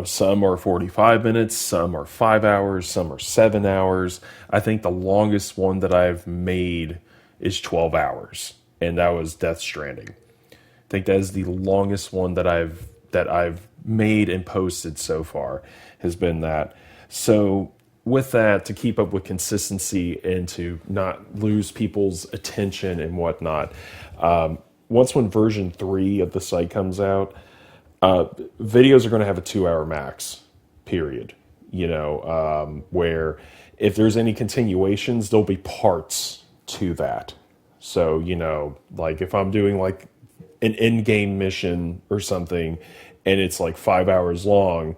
Some are 45 minutes, some are 5 hours, some are 7 hours. I think the longest one that I've made is 12 hours, and that was Death Stranding. I think that is the longest one that I've made and posted so far, has been that. So with that, to keep up with consistency and to not lose people's attention and whatnot, when version 3 of the site comes out, videos are going to have a 2-hour max, period. Where if there's any continuations, there'll be parts to that. So, like if I'm doing like an in-game mission or something and it's like 5 hours long,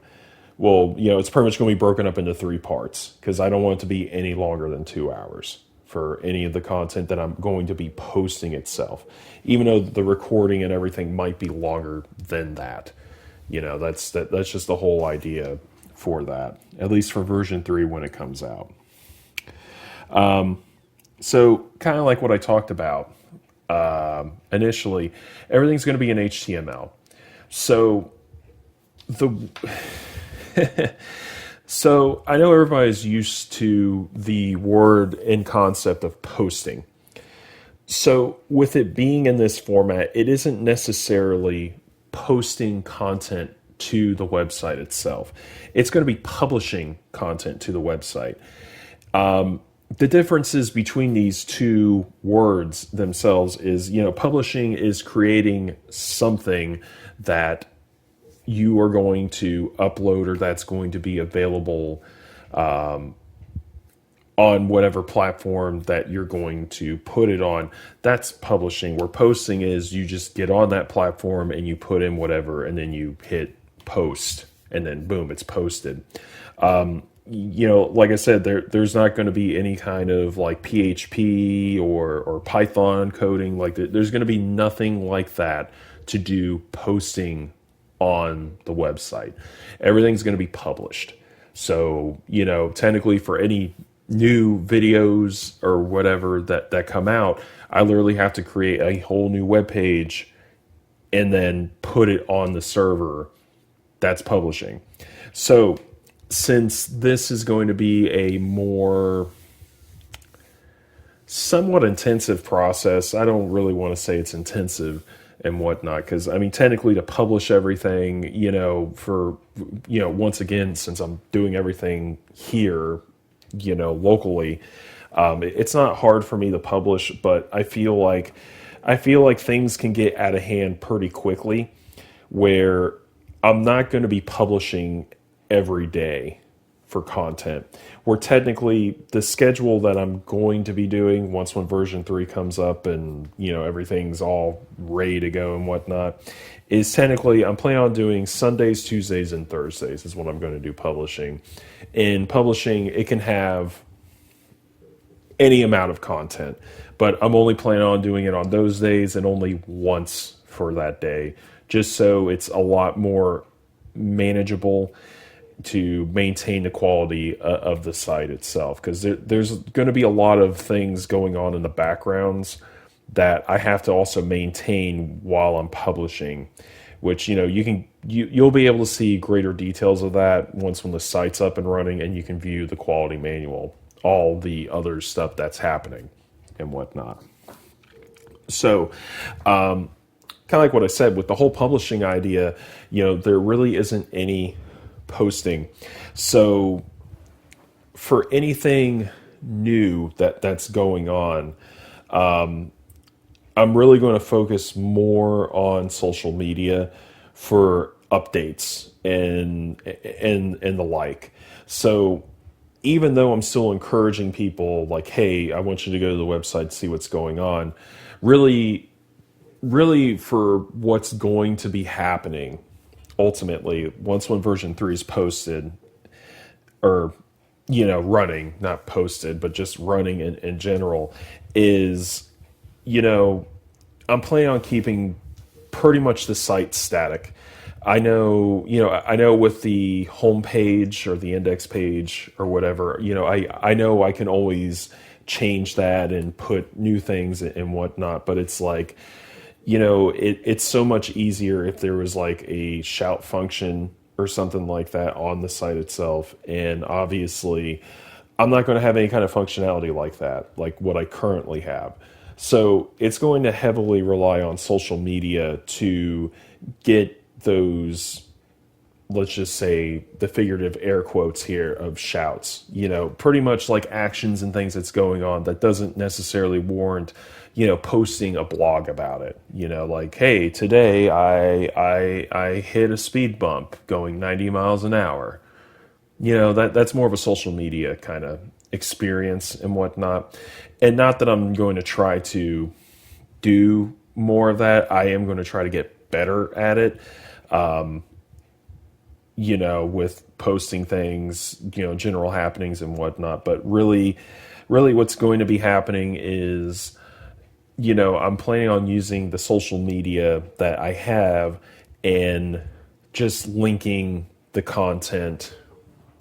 well, it's pretty much going to be broken up into 3 parts because I don't want it to be any longer than 2 hours for any of the content that I'm going to be posting itself. Even though the recording and everything might be longer than that. That's just the whole idea for that, at least for version 3 when it comes out. So kind of like what I talked about initially, everything's going to be in HTML. So so I know everybody's used to the word and concept of posting. So with it being in this format, it isn't necessarily posting content to the website itself. It's going to be publishing content to the website. The differences between these two words themselves is, publishing is creating something that you are going to upload or that's going to be available on whatever platform that you're going to put it on. That's publishing. Where posting is you just get on that platform and you put in whatever and then you hit post and then boom, it's posted. Like I said, there's not going to be any kind of like PHP or Python coding. Like there's going to be nothing like that to do posting on the website. Everything's going to be published. So, technically for any new videos or whatever that come out, I literally have to create a whole new web page and then put it on the server. That's publishing. So since this is going to be a more somewhat intensive process, I don't really want to say it's intensive and whatnot, because technically to publish everything, once again, since I'm doing everything here, locally, it's not hard for me to publish, but I feel like things can get out of hand pretty quickly, where I'm not going to be publishing every day for content, where technically the schedule that I'm going to be doing when version 3 comes up and everything's all ready to go and whatnot, is technically I'm planning on doing Sundays, Tuesdays, and Thursdays is what I'm going to do publishing. In publishing, it can have any amount of content, but I'm only planning on doing it on those days and only once for that day, just so it's a lot more manageable. to maintain the quality of the site itself, because there's going to be a lot of things going on in the backgrounds that I have to also maintain while I'm publishing, which you'll be able to see greater details of that when the site's up and running, and you can view the quality manual, all the other stuff that's happening and whatnot. So, kind of like what I said with the whole publishing idea, there really isn't any posting. So for anything new that's going on, I'm really going to focus more on social media for updates and the like. So even though I'm still encouraging people like, hey, I want you to go to the website, see what's going on, really for what's going to be happening ultimately when version 3 is posted, or running, not posted, but just running in general, is I'm planning on keeping pretty much the site static. I know with the home page or the index page or whatever, I know I can always change that and put new things and whatnot, but it's like, it's so much easier if there was like a shout function or something like that on the site itself. And obviously, I'm not going to have any kind of functionality like that, like what I currently have. So it's going to heavily rely on social media to get those, let's just say, the figurative air quotes here of shouts, pretty much like actions and things that's going on that doesn't necessarily warrant, posting a blog about it, like, hey, today I hit a speed bump going 90 miles an hour. That's more of a social media kind of experience and whatnot. And not that I'm going to try to do more of that. I am going to try to get better at it. With posting things, general happenings and whatnot. But really what's going to be happening is, I'm planning on using the social media that I have and just linking the content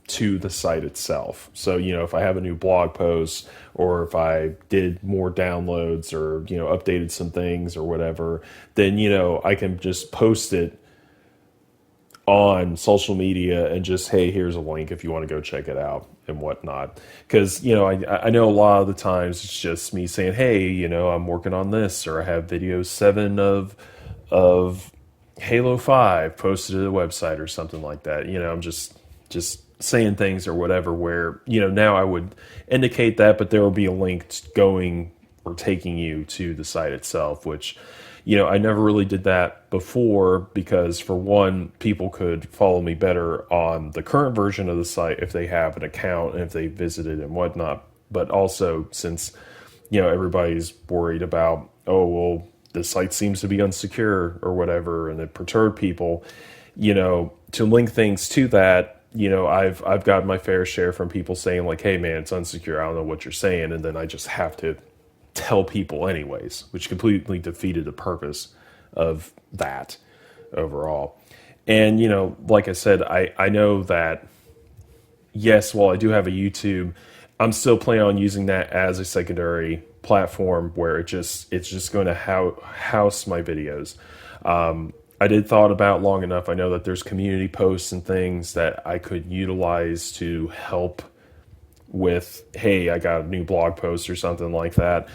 to the site itself. So, if I have a new blog post, or if I did more downloads, or, updated some things or whatever, then, I can just post it on social media and just, hey, here's a link if you want to go check it out and whatnot. Because, I know a lot of the times it's just me saying, hey, I'm working on this, or I have video 7 of Halo 5 posted to the website or something like that. I'm just saying things or whatever where, now I would indicate that, but there will be a link going or taking you to the site itself, which, I never really did that before because, for one, people could follow me better on the current version of the site if they have an account and if they visited and whatnot. But also, since, everybody's worried about, oh, well, the site seems to be unsecure or whatever, and it perturbed people, to link things to that, I've got my fair share from people saying like, hey man, it's unsecure, I don't know what you're saying. And then I just have to tell people anyways, which completely defeated the purpose of that overall. And, like I said, I know that, yes, while I do have a YouTube, I'm still planning on using that as a secondary platform where it's just going to house my videos. I did thought about long enough. I know that there's community posts and things that I could utilize to help with, hey, I got a new blog post or something like that.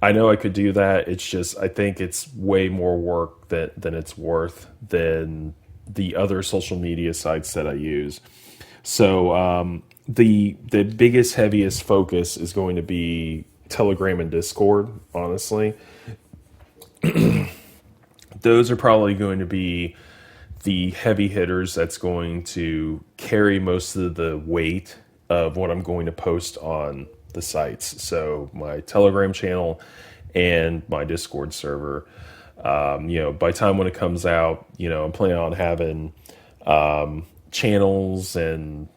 I know I could do that. It's just, I think it's way more work than it's worth than the other social media sites that I use. So the biggest, heaviest focus is going to be Telegram and Discord, honestly. Those are probably going to be the heavy hitters that's going to carry most of the weight of what I'm going to post on the sites. So my Telegram channel and my Discord server. By the time when it comes out, I'm planning on having channels and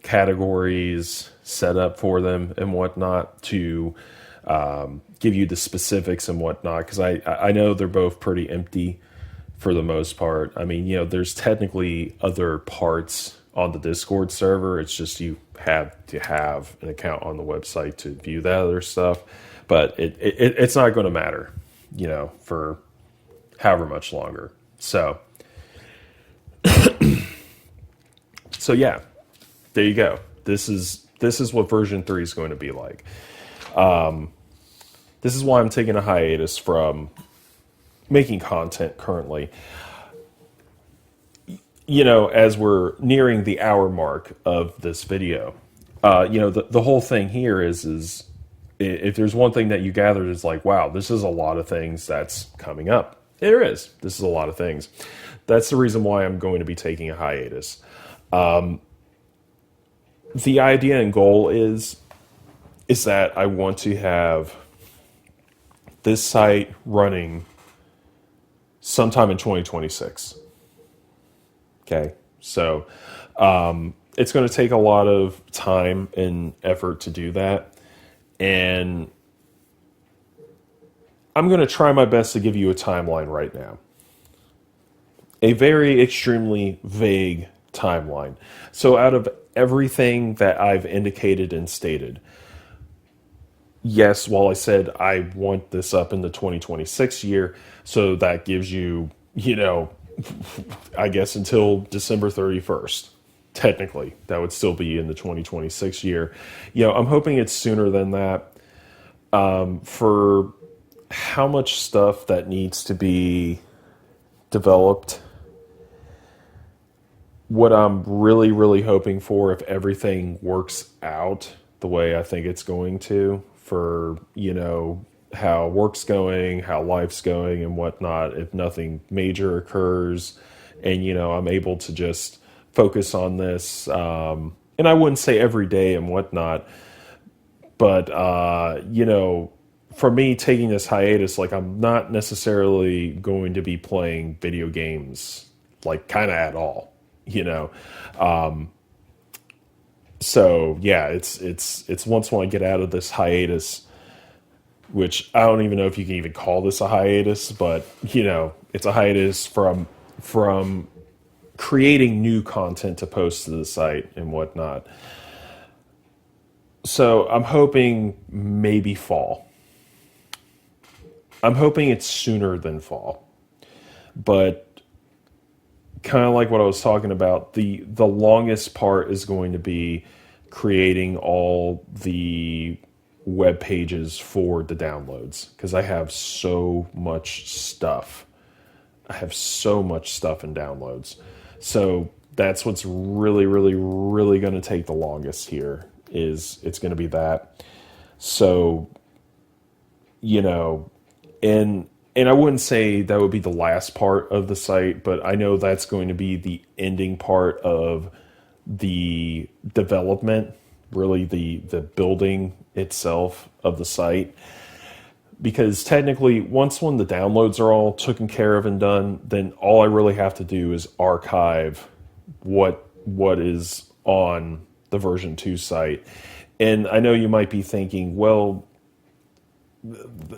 categories set up for them and whatnot to give you the specifics and whatnot, because I know they're both pretty empty for the most part. I mean, there's technically other parts on the Discord server. It's just you have to have an account on the website to view that other stuff. But it's not going to matter, for however much longer. So yeah, there you go. This is what version 3 is going to be like. This is why I'm taking a hiatus from making content currently. As we're nearing the hour mark of this video, the whole thing here is if there's one thing that you gathered is like, wow, this is a lot of things that's coming up. There is. This is a lot of things. That's the reason why I'm going to be taking a hiatus. The idea and goal is that I want to have this site running sometime in 2026. Okay, so it's going to take a lot of time and effort to do that. And I'm going to try my best to give you a timeline right now. A very extremely vague timeline. So out of everything that I've indicated and stated, yes, while I said I want this up in the 2026 year, so that gives you, I guess until December 31st. Technically, that would still be in the 2026 year. I'm hoping it's sooner than that. For how much stuff that needs to be developed, what I'm really, really hoping for, if everything works out the way I think it's going to, for, how work's going, how life's going and whatnot, if nothing major occurs and, I'm able to just focus on this. And I wouldn't say every day and whatnot, but, for me taking this hiatus, like I'm not necessarily going to be playing video games, like kind of at all, So yeah, it's once when I get out of this hiatus, which I don't even know if you can even call this a hiatus, but it's a hiatus from creating new content to post to the site and whatnot. So I'm hoping maybe fall. I'm hoping it's sooner than fall. But kind of like what I was talking about, the longest part is going to be creating all the web pages for the downloads, because I have so much stuff. I have so much stuff in downloads. So that's what's really, really, really going to take the longest here, is it's going to be that. So, and I wouldn't say that would be the last part of the site, but I know that's going to be the ending part of the development, really the building itself of the site. Because technically, when the downloads are all taken care of and done, then all I really have to do is archive what is on the version 2 site. And I know you might be thinking, well,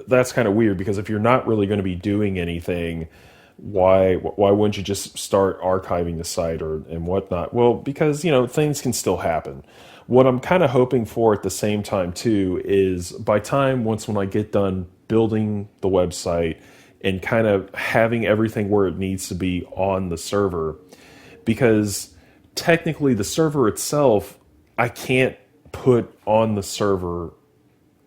that's kind of weird, because if you're not really going to be doing anything, why wouldn't you just start archiving the site and whatnot? Well, because, things can still happen. What I'm kind of hoping for at the same time too is when I get done building the website and kind of having everything where it needs to be on the server, because technically the server itself, I can't put on the server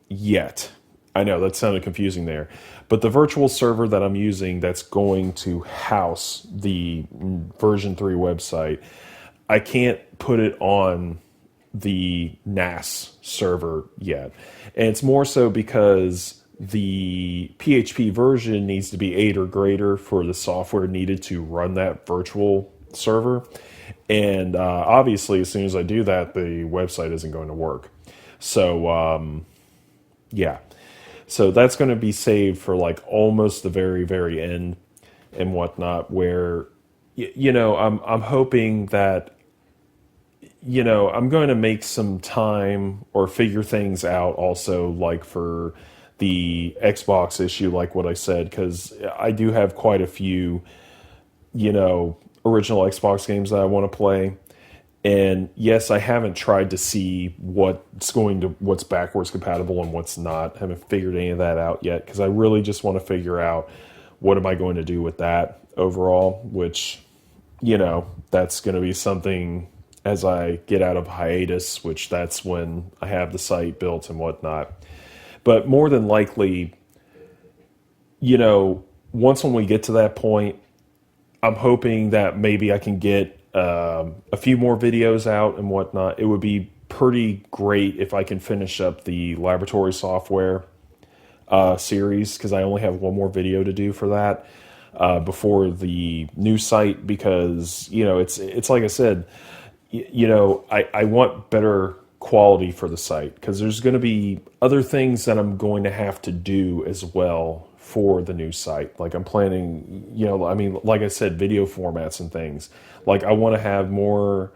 yet. I know that sounded confusing there, but the virtual server that I'm using that's going to house the version 3 website, I can't put it on the NAS server yet. And it's more so because the PHP version needs to be 8 or greater for the software needed to run that virtual server. And obviously, as soon as I do that, the website isn't going to work. So, yeah. So that's going to be saved for like almost the very, very end and whatnot, where, I'm hoping that, I'm going to make some time or figure things out also, like for the Xbox issue, like what I said, because I do have quite a few, original Xbox games that I want to play. And yes, I haven't tried to see what's backwards compatible and what's not. I haven't figured any of that out yet because I really just want to figure out what am I going to do with that overall, which, that's going to be something as I get out of hiatus, which that's when I have the site built and whatnot. But more than likely, once when we get to that point, I'm hoping that maybe I can get a few more videos out and whatnot. It would be pretty great if I can finish up the laboratory software series because I only have one more video to do for that before the new site. Because it's like I said, I want better quality for the site because there's going to be other things that I'm going to have to do as well for the new site. Like I'm planning, like I said, video formats and things. Like I want to have more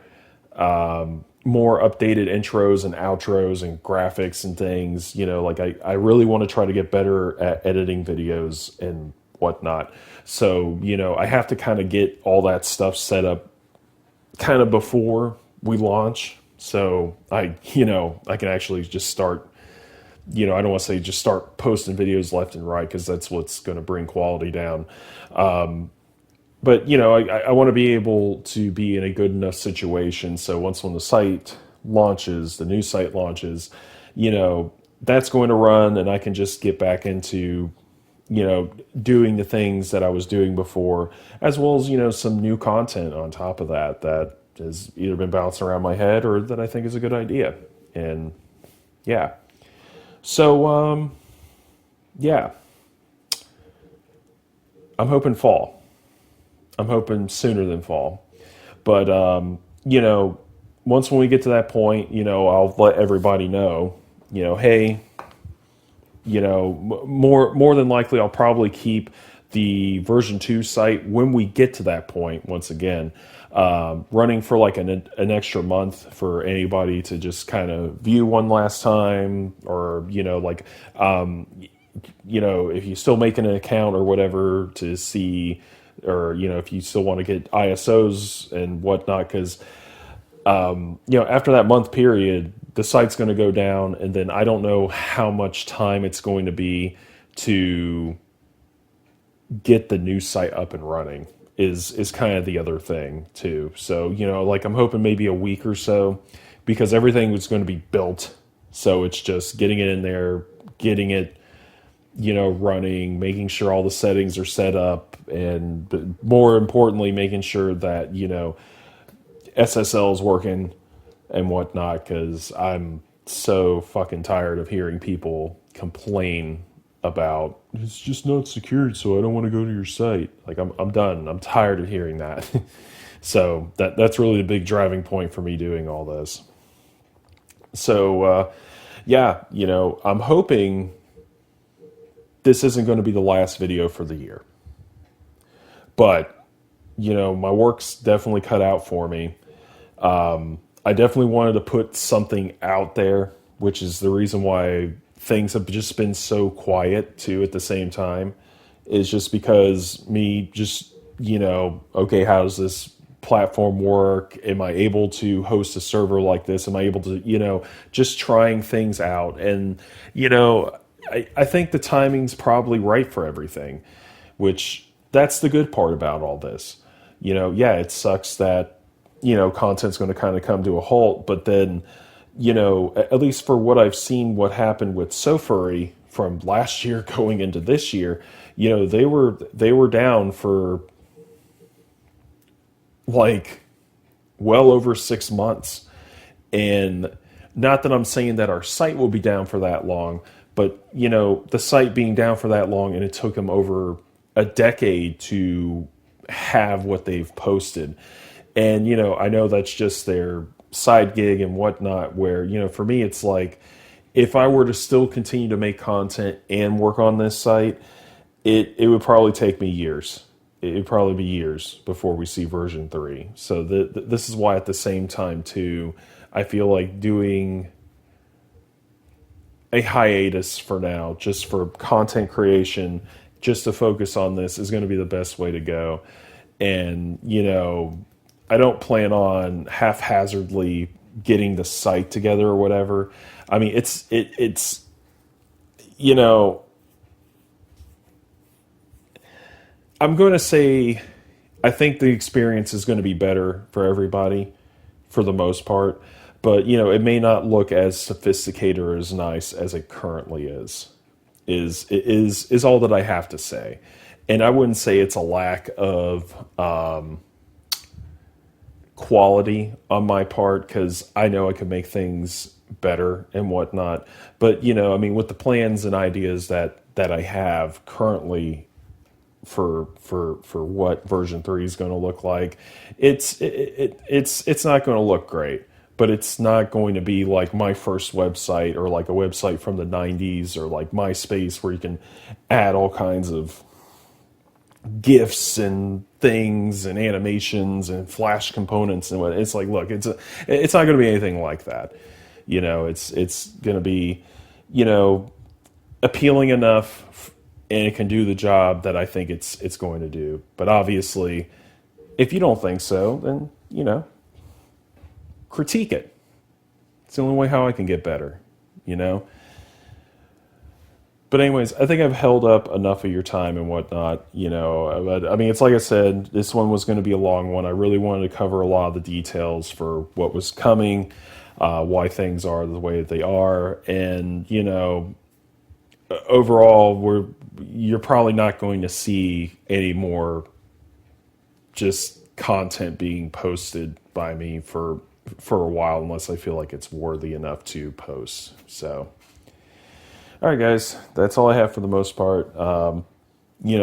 updated intros and outros and graphics and things. Like I really want to try to get better at editing videos and whatnot. So, I have to kind of get all that stuff set up kind of before we launch. So I can actually just start, I don't want to say just start posting videos left and right because that's what's going to bring quality down. But, I want to be able to be in a good enough situation. So once when the site launches, the new site launches, that's going to run and I can just get back into, doing the things that I was doing before, as well as, some new content on top of that has either been bouncing around my head or that I think is a good idea. And yeah. So, yeah, I'm hoping fall. I'm hoping sooner than fall. But, once when we get to that point, I'll let everybody know, hey, more than likely I'll probably keep the version 2 site when we get to that point, once again, running for like an extra month for anybody to just kind of view one last time, or, if you're still making an account or whatever to see, or, if you still want to get ISOs and whatnot, because, after that month period, the site's going to go down, and then I don't know how much time it's going to be to get the new site up and running is kind of the other thing too. So, like I'm hoping maybe a week or so, because everything was going to be built. So it's just getting it in there, getting it, running, making sure all the settings are set up, and more importantly, making sure that, SSL is working and whatnot, because I'm so fucking tired of hearing people complain about it's just not secured, so I don't want to go to your site. Like I'm done. I'm tired of hearing that. So that's really the big driving point for me doing all this. So yeah, I'm hoping this isn't going to be the last video for the year. But my work's definitely cut out for me. I definitely wanted to put something out there, which is the reason why things have just been so quiet too at the same time, is just because me just, okay, how does this platform work? Am I able to host a server like this? Am I able to, just trying things out? And, I think the timing's probably right for everything, which that's the good part about all this. Yeah, it sucks that, content's going to kind of come to a halt, but then, at least for what I've seen, what happened with SoFurry from last year going into this year, they were down for like well over 6 months. And not that I'm saying that our site will be down for that long, but the site being down for that long, and it took them over a decade to have what they've posted. And, I know that's just their side gig and whatnot, where, for me, it's like, if I were to still continue to make content and work on this site, it would probably take me years. It would probably be years before we see version 3. So this is why at the same time, too, I feel like doing a hiatus for now, just for content creation, just to focus on this is going to be the best way to go. And, I don't plan on haphazardly getting the site together or whatever. I mean, it's you know, I'm going to say I think the experience is going to be better for everybody for the most part, but it may not look as sophisticated or as nice as it currently is. Is all that I have to say. And I wouldn't say it's a lack of quality on my part, because I know I could make things better and whatnot. But I mean, with the plans and ideas that I have currently for what version 3 is going to look like, it's not going to look great. But it's not going to be like my first website, or like a website from the 90s, or like MySpace, where you can add all kinds of GIFs and things and animations and flash components and what. It's like, look, it's not going to be anything like that. It's going to be, appealing enough, and it can do the job that I think it's going to do. But obviously, if you don't think so, then critique it. It's the only way how I can get better, But anyways, I think I've held up enough of your time and whatnot, But I mean, it's like I said, this one was going to be a long one. I really wanted to cover a lot of the details for what was coming, why things are the way that they are, and overall, you're probably not going to see any more just content being posted by me for a while, unless I feel like it's worthy enough to post. So, all right, guys, that's all I have for the most part. Let me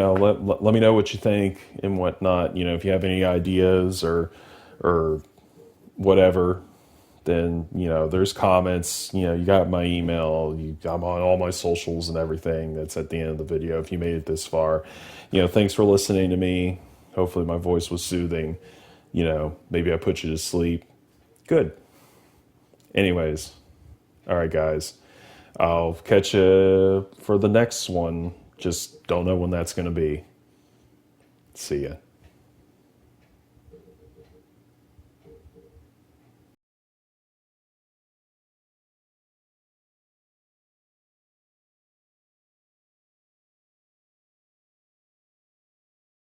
know what you think and whatnot. If you have any ideas or whatever, then there's comments. You got my email. I'm on all my socials and everything. That's at the end of the video. If you made it this far, thanks for listening to me. Hopefully my voice was soothing. Maybe I put you to sleep. Good. Anyways, all right, guys. I'll catch you for the next one. Just don't know when that's going to be. See ya.